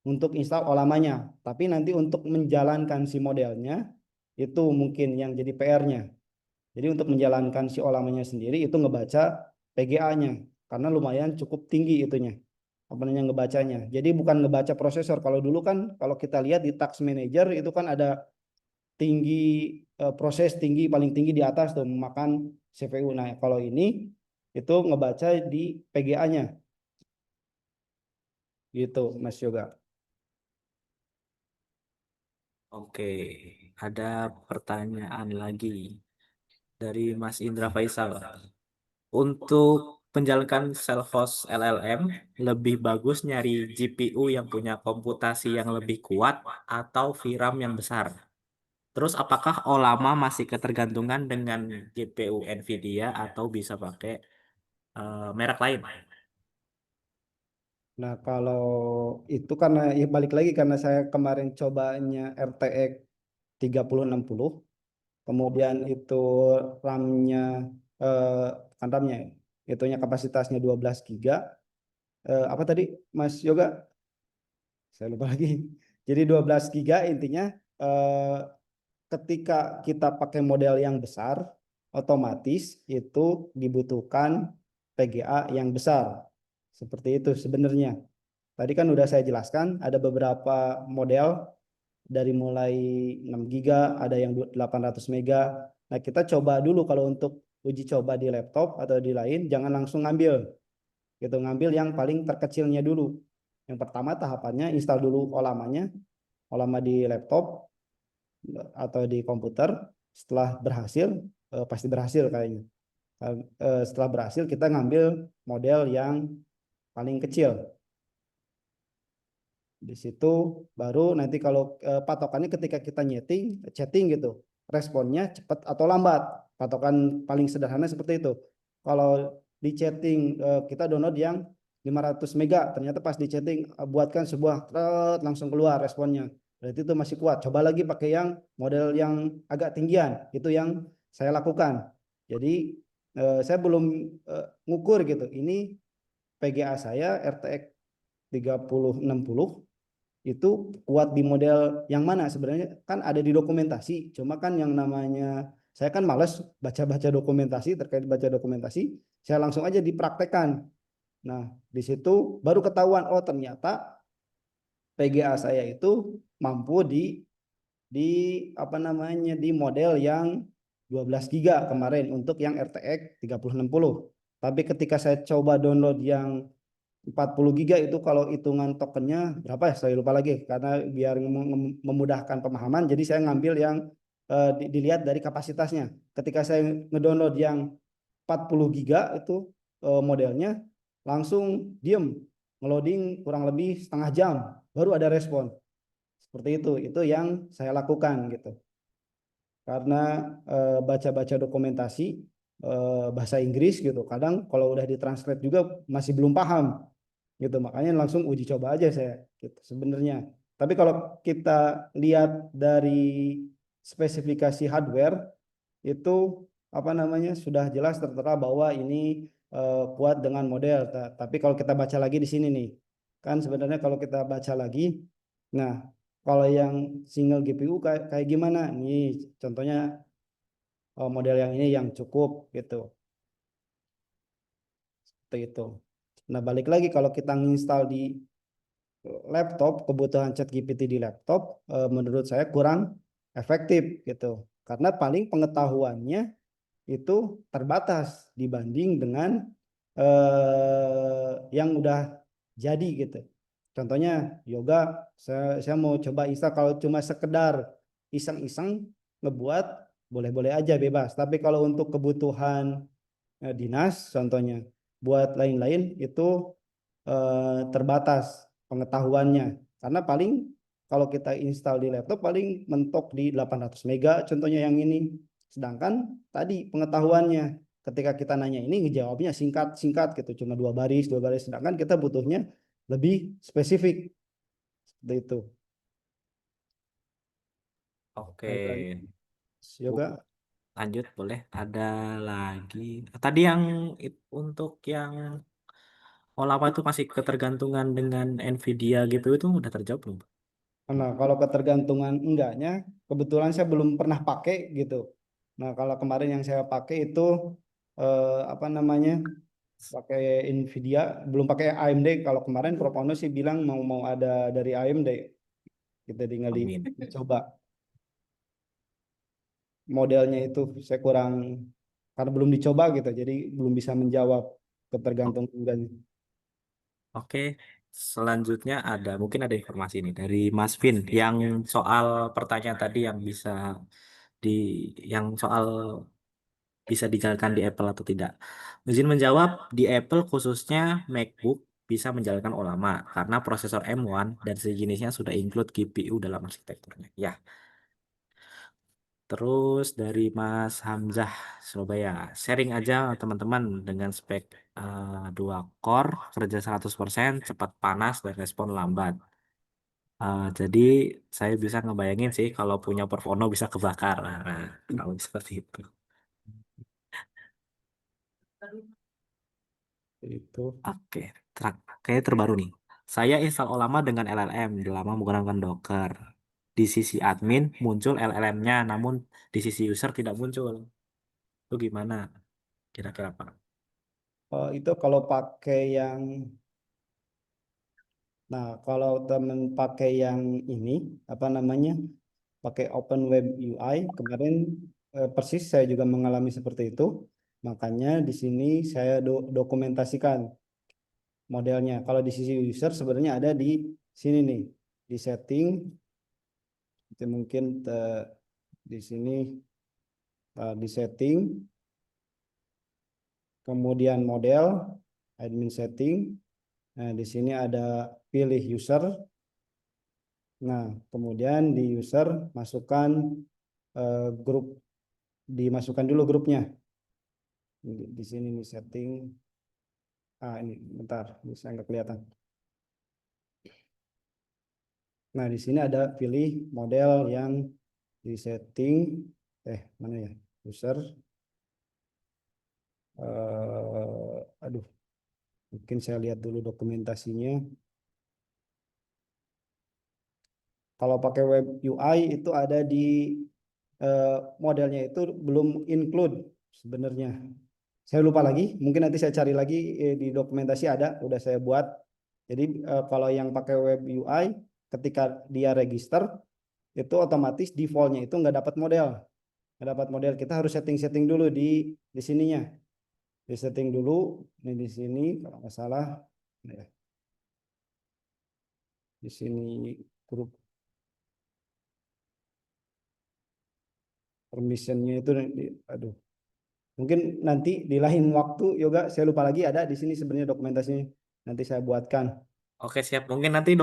untuk install olamanya. Tapi nanti untuk menjalankan si modelnya itu mungkin yang jadi PR-nya. Jadi untuk menjalankan si olamanya sendiri itu ngebaca PGA-nya karena lumayan cukup tinggi itunya. Apa namanya ngebacanya. Jadi bukan ngebaca prosesor. Kalau dulu kan kalau kita lihat di Task Manager itu kan ada tinggi proses tinggi paling tinggi di atas tuh memakan CPU. Nah, kalau ini itu ngebaca di PGA-nya gitu Mas Yoga. Oke, ada pertanyaan lagi dari Mas Indra Faisal. Untuk menjalankan self-host LLM, lebih bagus nyari GPU yang punya komputasi yang lebih kuat atau VRAM yang besar? Terus apakah Olama masih ketergantungan dengan GPU Nvidia atau bisa pakai merek lain? Nah, kalau itu karena ya balik lagi karena saya kemarin cobanya RTX 3060, kemudian itu RAM-nya eh, bukan RAM-nya ya, itunya kapasitasnya 12 GB. Apa tadi Mas Yoga? Saya lupa lagi. Jadi 12 GB intinya eh, ketika kita pakai model yang besar, otomatis itu dibutuhkan PGA yang besar. Seperti itu sebenarnya. Tadi kan udah saya jelaskan ada beberapa model dari mulai 6 giga, ada yang 800 mega. Nah, kita coba dulu kalau untuk uji coba di laptop atau di lain, jangan langsung ngambil. Gitu, ngambil yang paling terkecilnya dulu. Yang pertama tahapannya install dulu olama di laptop atau di komputer. Setelah berhasil, pasti berhasil kayaknya. Setelah berhasil kita ngambil model yang paling kecil. Di situ baru nanti kalau patokannya ketika kita chatting gitu, responnya cepat atau lambat. Patokan paling sederhana seperti itu. Kalau di chatting kita download yang 500 mega, ternyata pas di chatting buatkan sebuah langsung keluar responnya. Berarti itu masih kuat. Coba lagi pakai yang model yang agak tinggian. Itu yang saya lakukan. Jadi saya belum ngukur gitu. Ini PGA saya RTX 3060 itu kuat di model yang mana sebenarnya kan ada di dokumentasi. Cuma kan yang namanya saya kan males baca-baca dokumentasi terkait baca dokumentasi, saya langsung aja dipraktekkan. Nah, di situ baru ketahuan oh ternyata PGA saya itu mampu di apa namanya di model yang 12 GB kemarin untuk yang RTX 3060. Tapi ketika saya coba download yang 40 GB itu kalau hitungan tokennya berapa ya? Saya lupa lagi karena biar memudahkan pemahaman. Jadi saya ngambil yang dilihat dari kapasitasnya. Ketika saya ngedownload yang 40 GB itu modelnya langsung diem, ngeloading kurang lebih setengah jam baru ada respon. Seperti itu yang saya lakukan gitu. Karena baca-baca dokumentasi bahasa Inggris gitu, kadang kalau udah ditranslate juga masih belum paham gitu, makanya langsung uji coba aja saya gitu sebenarnya. Tapi kalau kita lihat dari spesifikasi hardware itu apa namanya sudah jelas tertera bahwa ini kuat dengan model. Tapi kalau kita baca lagi di sini nih, kan sebenarnya kalau kita baca lagi, nah kalau yang single GPU kayak gimana? Nih contohnya model yang ini yang cukup gitu. Seperti itu. Nah, balik lagi kalau kita nginstal di laptop, kebutuhan ChatGPT di laptop menurut saya kurang efektif gitu. Karena paling pengetahuannya itu terbatas dibanding dengan yang udah jadi gitu. Contohnya yoga, saya mau coba install kalau cuma sekedar iseng-iseng ngebuat boleh-boleh aja bebas. Tapi kalau untuk kebutuhan dinas, contohnya buat lain-lain itu terbatas pengetahuannya. Karena paling kalau kita install di laptop paling mentok di 800 mega, contohnya yang ini. Sedangkan tadi pengetahuannya ketika kita nanya ini ngejawabnya singkat-singkat gitu, cuma dua baris. Sedangkan kita butuhnya lebih spesifik seperti itu. Oke, Baik lagi, yoga. lanjut boleh. Ada lagi. Tadi yang untuk yang lama itu masih ketergantungan dengan Nvidia GPU itu udah terjawab belum? Nah, kalau ketergantungan enggaknya, kebetulan saya belum pernah pakai gitu. Nah, kalau kemarin yang saya pakai itu apa namanya, pakai Nvidia, belum pakai AMD. Kalau kemarin Propono sih bilang mau ada dari AMD, kita tinggal Amin. dicoba modelnya itu. Saya kurang karena belum dicoba gitu, jadi belum bisa menjawab ketergantungan enggaknya. Oke, selanjutnya mungkin ada informasi ini dari Mas Vin yang soal pertanyaan tadi di yang soal bisa dijalankan di Apple atau tidak. Izin menjawab, di Apple khususnya MacBook bisa menjalankan ulama karena prosesor M1 dan sejenisnya sudah include GPU dalam arsitekturnya. Ya, terus dari Mas Hamzah Surabaya, sharing aja teman-teman dengan spek 2 core, kerja 100%, cepat panas dan respon lambat. Jadi saya bisa ngebayangin sih kalau punya Perfono bisa kebakar. Nah, kalau seperti itu. Itu. Oke, kayaknya terbaru nih. Saya install Olama dengan LLM, lama menggunakan Docker. Di sisi admin muncul LLM-nya, namun di sisi user tidak muncul. Itu gimana? Kira-kira Pak? Itu kalau pakai yang, nah kalau temen pakai yang ini apa namanya, pakai Open Web UI kemarin persis saya juga mengalami seperti itu. Makanya di sini saya dokumentasikan modelnya. Kalau di sisi user sebenarnya ada di sini nih, di setting. Itu mungkin di sini di setting, kemudian model, admin setting. Nah, di sini ada pilih user. Nah, kemudian di user masukkan grup, dimasukkan dulu grupnya. Di sini nih setting. Ini bentar, bisa nggak kelihatan. Nah, di sini ada pilih model yang di setting. Mana ya? User. Aduh, mungkin saya lihat dulu dokumentasinya. Kalau pakai web UI itu ada di modelnya itu belum include sebenarnya. Saya lupa lagi, mungkin nanti saya cari lagi di dokumentasi ada, udah saya buat. Jadi kalau yang pakai web UI, ketika dia register, itu otomatis defaultnya itu nggak dapat model. dapat model, kita harus setting dulu di sininya. Di setting dulu, ini di sini kalau nggak salah, ya. Di sini grup permissionnya itu, aduh, mungkin nanti di lain waktu Yoga, saya lupa lagi, ada di sini sebenarnya dokumentasinya, nanti saya buatkan. Oke, siap. Mungkin nanti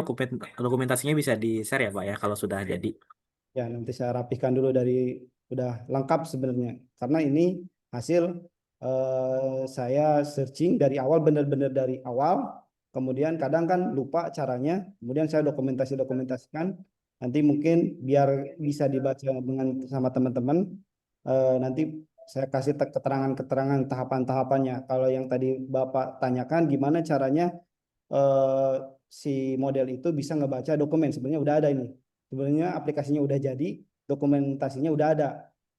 dokumentasinya bisa di-share ya, Pak ya, kalau sudah jadi. Ya, nanti saya rapihkan dulu udah lengkap sebenarnya. Karena ini hasil saya searching dari awal, benar-benar dari awal. Kemudian kadang kan lupa caranya. Kemudian saya dokumentasikan. Nanti mungkin biar bisa dibaca sama teman-teman. Nanti saya kasih keterangan-keterangan tahapan-tahapannya. Kalau yang tadi Bapak tanyakan, gimana caranya si model itu bisa ngebaca dokumen. Sebenarnya udah ada ini. Sebenarnya aplikasinya udah jadi, dokumentasinya udah ada.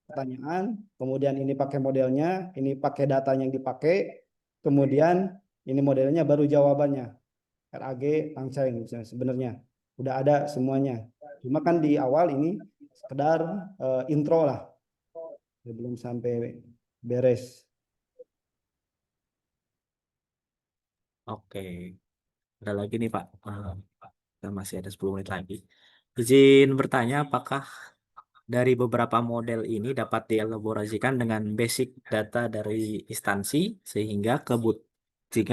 Pertanyaan, kemudian ini pakai modelnya, ini pakai datanya yang dipakai, kemudian ini modelnya baru jawabannya. RAG Langseng sebenarnya udah ada semuanya. Cuma kan di awal ini sekedar intro lah, belum sampai beres. Oke. Ada lagi nih, Pak. Kita masih ada 10 menit lagi. Izin bertanya, apakah dari beberapa model ini dapat dielaborasikan dengan basic data dari instansi sehingga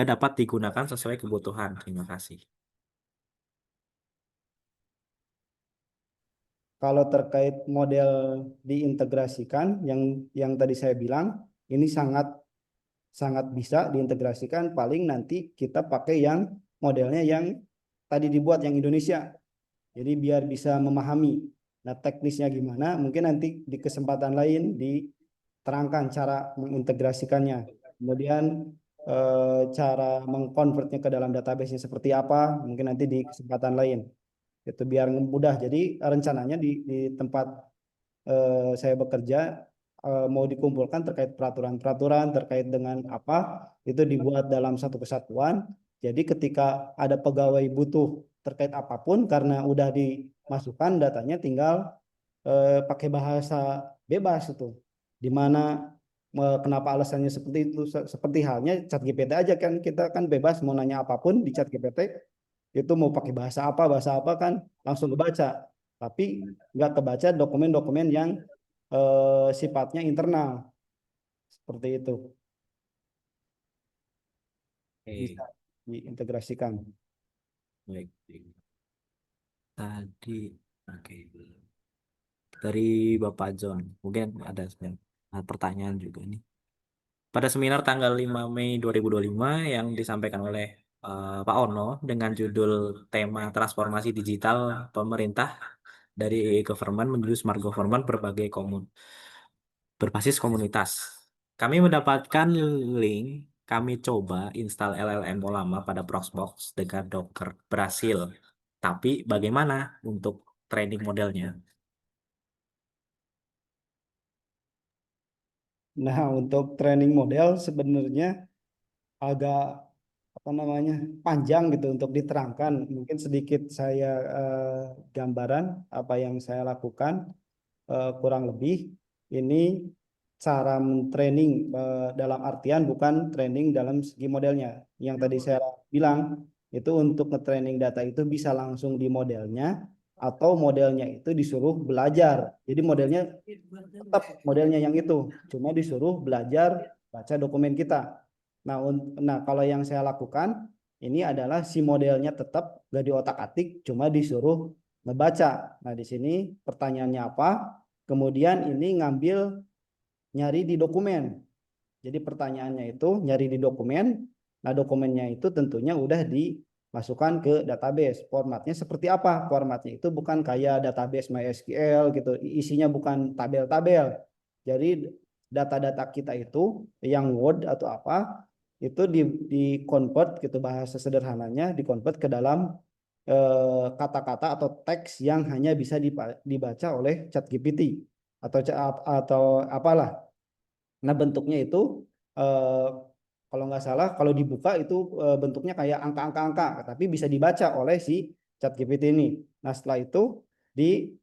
dapat digunakan sesuai kebutuhan. Terima kasih. Kalau terkait model diintegrasikan, yang tadi saya bilang, ini sangat bisa diintegrasikan. Paling nanti kita pakai yang modelnya yang tadi dibuat yang Indonesia. Jadi biar bisa memahami. Nah, teknisnya gimana? Mungkin nanti di kesempatan lain diterangkan cara mengintegrasikannya. Kemudian cara mengkonvertnya ke dalam database-nya seperti apa? Mungkin nanti di kesempatan lain. Itu biar mudah. Jadi rencananya di tempat saya bekerja mau dikumpulkan terkait peraturan-peraturan terkait dengan apa, itu dibuat dalam satu kesatuan. Jadi ketika ada pegawai butuh terkait apapun, karena udah dimasukkan datanya, tinggal pakai bahasa bebas itu. Dimana kenapa alasannya seperti itu, seperti halnya ChatGPT aja kan, kita kan bebas mau nanya apapun di ChatGPT, itu mau pakai bahasa apa kan langsung kebaca. Tapi nggak kebaca dokumen-dokumen yang sifatnya internal seperti itu, bisa Oke, diintegrasikan. baik. Tadi, oke. Dari Bapak John, mungkin ada pertanyaan juga nih. Pada seminar tanggal 5 Mei 2025 yang disampaikan oleh Pak Ono dengan judul tema transformasi digital pemerintah dari e-government menuju smart government berbasis komunitas. Kami mendapatkan link, kami coba install LLM Olama pada Proxmox dengan Docker, berhasil. Tapi bagaimana untuk training modelnya? Nah, untuk training model sebenarnya agak apa namanya panjang gitu untuk diterangkan. Mungkin sedikit saya gambaran apa yang saya lakukan. Kurang lebih ini cara men-training dalam artian bukan training dalam segi modelnya. Yang tadi saya bilang itu untuk nge-training data itu bisa langsung di modelnya atau modelnya itu disuruh belajar. Jadi modelnya tetap modelnya yang itu, cuma disuruh belajar baca dokumen kita. Nah, kalau yang saya lakukan ini adalah si modelnya tetap gak diotak-atik, cuma disuruh ngebaca. Nah, di sini pertanyaannya apa? Kemudian ini nyari di dokumen. Jadi pertanyaannya itu nyari di dokumen. Nah, dokumennya itu tentunya udah dimasukkan ke database. Formatnya seperti apa? Formatnya itu bukan kayak database MySQL gitu. Isinya bukan tabel-tabel. Jadi data-data kita itu yang Word atau apa itu di convert gitu, bahasa sederhananya di convert ke dalam kata-kata atau teks yang hanya bisa dibaca oleh ChatGPT atau apalah. Nah, bentuknya itu eh, kalau nggak salah kalau dibuka itu bentuknya kayak angka-angka, tapi bisa dibaca oleh si ChatGPT ini. Nah, setelah itu di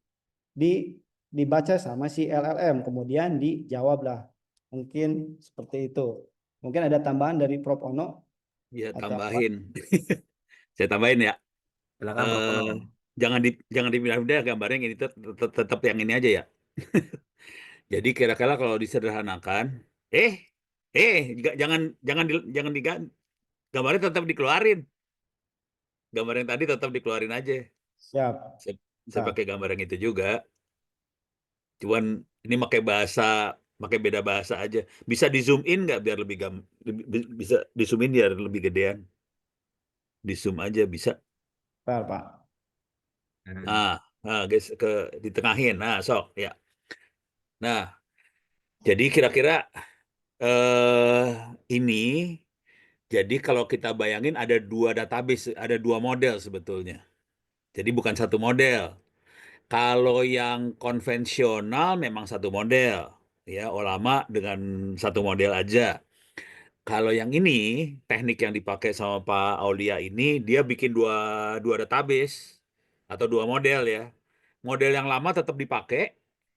dibaca sama si LLM, kemudian dijawablah. Mungkin seperti itu. Mungkin ada tambahan dari Prof. Ono Ya atau apa? tambahin. Saya tambahin ya. Silakan Prof. Ono. Jangan dipindah-pindah gambarnya yang ini tetap yang ini aja ya. Jadi kira-kira kalau disederhanakan, jangan diganti. Gambarnya tetap dikeluarin. Gambar yang tadi tetap dikeluarin aja. Siap. Saya pakai gambar yang itu juga. Cuman ini pakai beda bahasa aja. Bisa di zoom in nggak biar bisa di zoom in biar lebih gedean. Di zoom aja bisa. Bentar, Pak. Guys, ditengahin. Nah, sok ya. Nah, jadi kira-kira ini, jadi kalau kita bayangin ada dua database, ada dua model sebetulnya. Jadi bukan satu model. Kalau yang konvensional memang satu model, ya, ulama dengan satu model aja. Kalau yang ini, teknik yang dipakai sama Pak Aulia ini, dia bikin dua database atau dua model ya. Model yang lama tetap dipakai,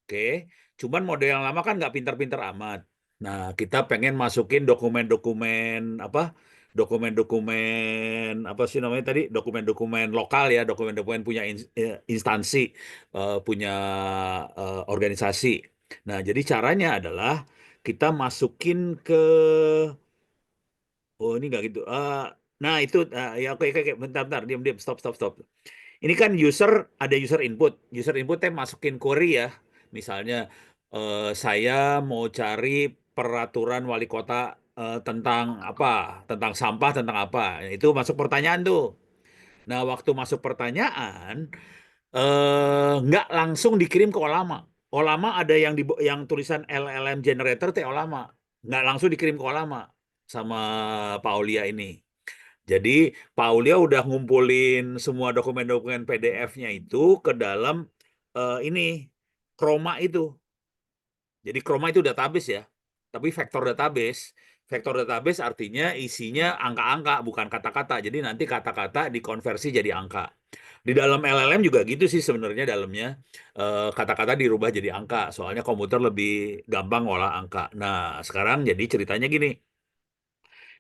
oke. Cuman model yang lama kan nggak pintar-pintar amat. Nah, kita pengen masukin dokumen-dokumen apa sih namanya tadi? Dokumen-dokumen lokal ya, dokumen-dokumen punya instansi, punya organisasi. Nah, jadi caranya adalah kita masukin ke Oh, ini nggak gitu. Nah, itu ya oke. Bentar, diam, stop. Ini kan ada user input. User input masukin query ya. Misalnya saya mau cari peraturan wali kota tentang apa? Tentang sampah, tentang apa? Itu masuk pertanyaan tuh. Nah, waktu masuk pertanyaan nggak langsung dikirim ke Olama. Olama ada yang tulisan LLM generator Olama. Nggak langsung dikirim ke Olama sama Pak Aulia ini. Jadi Pak Aulia udah ngumpulin semua dokumen-dokumen PDF-nya itu ke dalam ini Chroma itu. Jadi Chroma itu database ya, tapi vektor database. Vektor database artinya isinya angka-angka, bukan kata-kata. Jadi nanti kata-kata dikonversi jadi angka. Di dalam LLM juga gitu sih sebenarnya dalamnya. Kata-kata dirubah jadi angka, soalnya komputer lebih gampang ngolah angka. Nah, sekarang jadi ceritanya gini.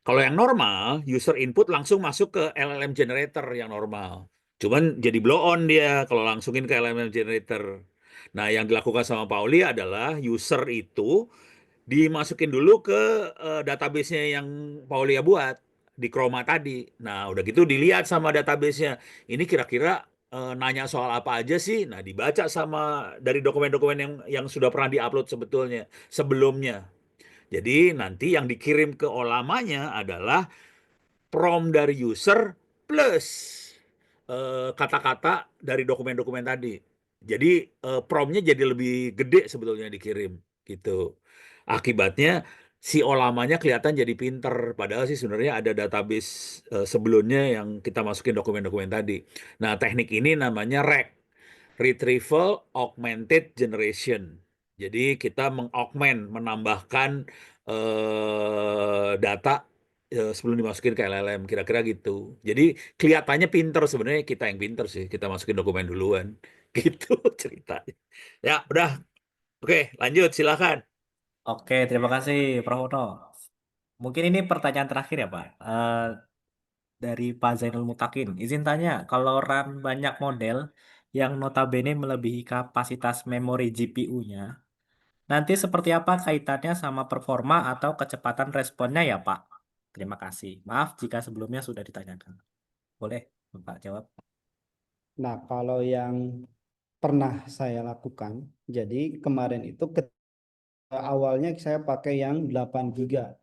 Kalau yang normal, user input langsung masuk ke LLM generator yang normal. Cuman jadi blow on dia kalau langsungin ke LLM generator. Nah, yang dilakukan sama Pauli adalah user itu dimasukin dulu ke database-nya yang Paulia buat di Chroma tadi. Nah, udah gitu dilihat sama database-nya. Ini kira-kira nanya soal apa aja sih? Nah, dibaca sama dari dokumen-dokumen yang sudah pernah diupload sebelumnya. Jadi nanti yang dikirim ke olamanya adalah prompt dari user plus kata-kata dari dokumen-dokumen tadi. Jadi promptnya jadi lebih gede sebetulnya dikirim gitu. Akibatnya si olamanya kelihatan jadi pinter. Padahal sih sebenarnya ada database sebelumnya yang kita masukin dokumen-dokumen tadi. Nah, teknik ini namanya RAG, Retrieval Augmented Generation. Jadi kita menambahkan data sebelum dimasukin ke LLM, kira-kira gitu. Jadi kelihatannya pinter, sebenarnya kita yang pinter sih, kita masukin dokumen duluan. Gitu ceritanya. Ya, udah. Oke, lanjut, silakan. Oke, terima kasih Prof. Ono. Mungkin ini pertanyaan terakhir ya Pak. Dari Pak Zainul Mutakin. Izin tanya, kalau run banyak model yang notabene melebihi kapasitas memori GPU-nya, nanti seperti apa kaitannya sama performa atau kecepatan responnya ya Pak? Terima kasih. Maaf jika sebelumnya sudah ditanyakan. Boleh Bapak jawab? Nah, kalau yang pernah saya lakukan, jadi kemarin itu awalnya saya pakai yang 8 giga.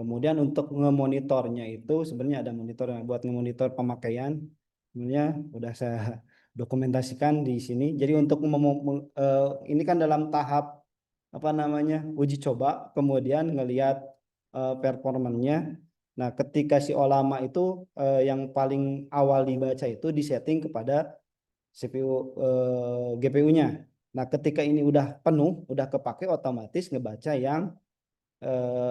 Kemudian untuk ngemonitornya itu sebenarnya ada monitor yang buat ngemonitor pemakaian. Sebenarnya udah saya dokumentasikan di sini. Jadi untuk ini kan dalam tahap apa namanya uji coba, kemudian ngelihat performanya. Nah, ketika si Olama itu yang paling awal dibaca itu disetting kepada CPU GPU-nya. Nah, ketika ini udah penuh, udah kepake, otomatis ngebaca yang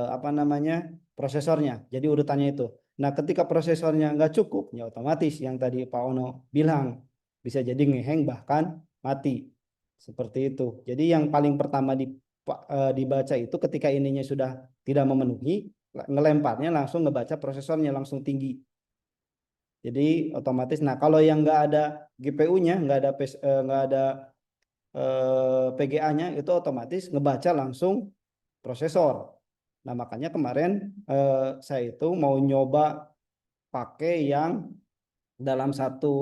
apa namanya prosesornya. Jadi urutannya itu. Nah, ketika prosesornya nggak cukup, ya otomatis yang tadi Pak Ono bilang bisa jadi ngeheng bahkan mati. Seperti itu. Jadi yang paling pertama dibaca itu ketika ininya sudah tidak memenuhi, ngelemparnya langsung ngebaca prosesornya langsung tinggi. Jadi otomatis. Nah kalau yang nggak ada GPU-nya, nggak ada PGA-nya, itu otomatis ngebaca langsung prosesor. Nah makanya kemarin saya itu mau nyoba pakai yang dalam satu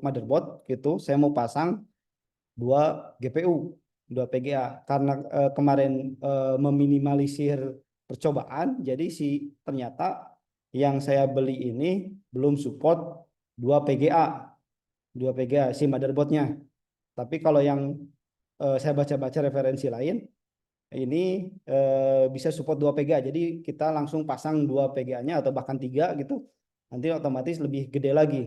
motherboard gitu, saya mau pasang 2 GPU, 2 PGA, karena kemarin meminimalisir percobaan, jadi ternyata yang saya beli ini belum support 2 PGA si motherboardnya. Tapi kalau yang saya baca-baca referensi lain, ini bisa support 2 PGA, jadi kita langsung pasang 2 PGA-nya atau bahkan 3 gitu, nanti otomatis lebih gede lagi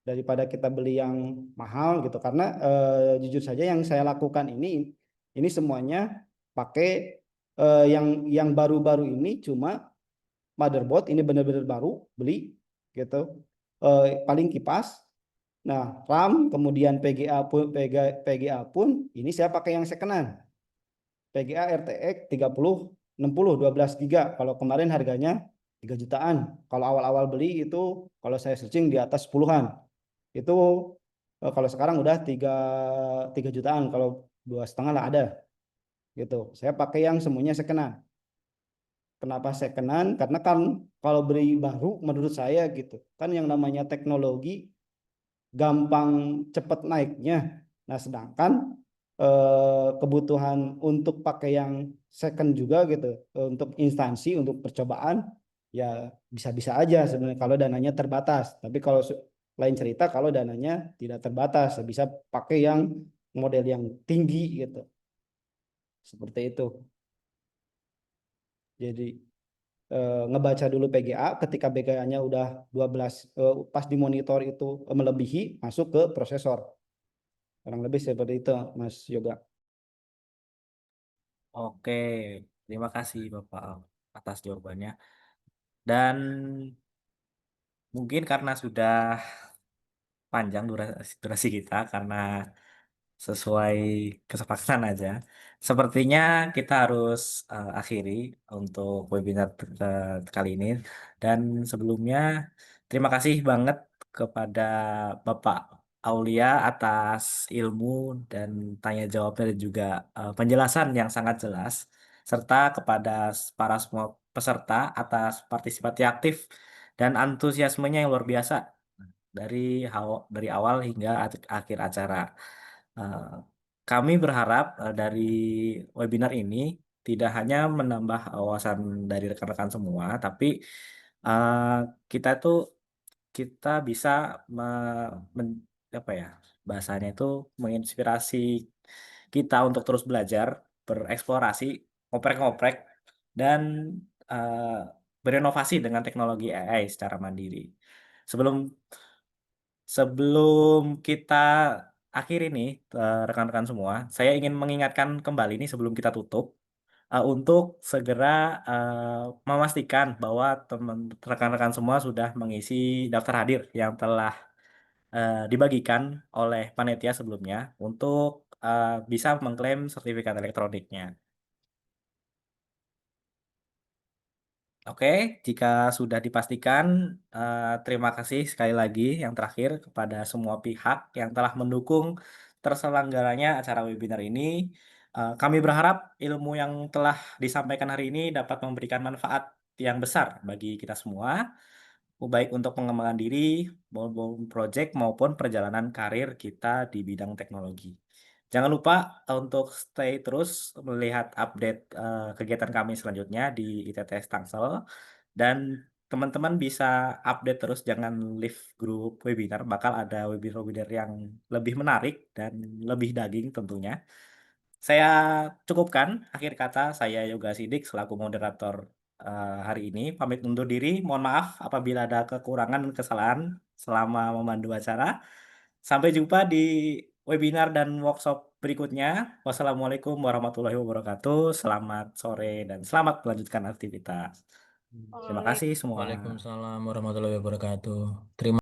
daripada kita beli yang mahal gitu. Karena jujur saja yang saya lakukan ini semuanya pakai yang baru-baru ini, cuma motherboard ini benar-benar baru beli gitu, paling kipas. Nah RAM kemudian PGA pun ini saya pakai yang secondan, PGA RTX 3060 12 GB. Kalau kemarin harganya 3 jutaan. Kalau awal-awal beli itu, kalau saya searching di atas 10-an. Itu kalau sekarang udah 3 jutaan, kalau 2,5 lah ada gitu. Saya pakai yang semuanya secondan. Kenapa secondan? Karena kan kalau beli baru menurut saya gitu kan, yang namanya teknologi gampang cepat naiknya. Nah sedangkan kebutuhan untuk pakai yang second juga gitu, untuk instansi, untuk percobaan, ya bisa-bisa aja sebenarnya kalau dananya terbatas. Tapi kalau lain cerita kalau dananya tidak terbatas, bisa pakai yang model yang tinggi gitu. Seperti itu. Jadi ngebaca dulu PGA, ketika PGA-nya udah 12, pas di monitor itu melebihi, masuk ke prosesor. Kurang lebih seperti itu, Mas Yoga. Oke, terima kasih Bapak atas jawabannya. Dan mungkin karena sudah panjang durasi kita, karena sesuai kesepakatan aja. Sepertinya kita harus akhiri untuk webinar kali ini. Dan sebelumnya terima kasih banget kepada Bapak Aulia atas ilmu dan tanya jawabnya, dan juga penjelasan yang sangat jelas, serta kepada para semua peserta atas partisipasi aktif dan antusiasmenya yang luar biasa dari awal hingga akhir acara. Eh, Kami berharap dari webinar ini tidak hanya menambah wawasan dari rekan-rekan semua, tapi eh, kita tuh kita bisa apa ya, bahasanya itu menginspirasi kita untuk terus belajar, bereksplorasi, ngoprek-ngoprek, dan eh, berinovasi dengan teknologi AI secara mandiri. Sebelum Sebelum kita akhiri nih, rekan-rekan semua, saya ingin mengingatkan kembali nih sebelum kita tutup, untuk segera memastikan bahwa rekan-rekan semua sudah mengisi daftar hadir yang telah dibagikan oleh panitia sebelumnya untuk bisa mengklaim sertifikat elektroniknya. Oke, jika sudah dipastikan, terima kasih sekali lagi yang terakhir kepada semua pihak yang telah mendukung terselenggaranya acara webinar ini. Kami berharap ilmu yang telah disampaikan hari ini dapat memberikan manfaat yang besar bagi kita semua, baik untuk pengembangan diri, maupun proyek maupun perjalanan karir kita di bidang teknologi. Jangan lupa untuk stay terus melihat update kegiatan kami selanjutnya di ITTS Tangsel, dan teman-teman bisa update terus, jangan leave grup webinar, bakal ada webinar-webinar yang lebih menarik dan lebih daging tentunya. Saya cukupkan akhir kata, saya Yoga Sidik selaku moderator hari ini. Pamit undur diri, mohon maaf apabila ada kekurangan dan kesalahan selama memandu acara. Sampai jumpa di webinar dan workshop berikutnya. Wassalamualaikum warahmatullahi wabarakatuh. Selamat sore dan selamat melanjutkan aktivitas. Terima kasih semua. Waalaikumsalam warahmatullahi wabarakatuh. Terima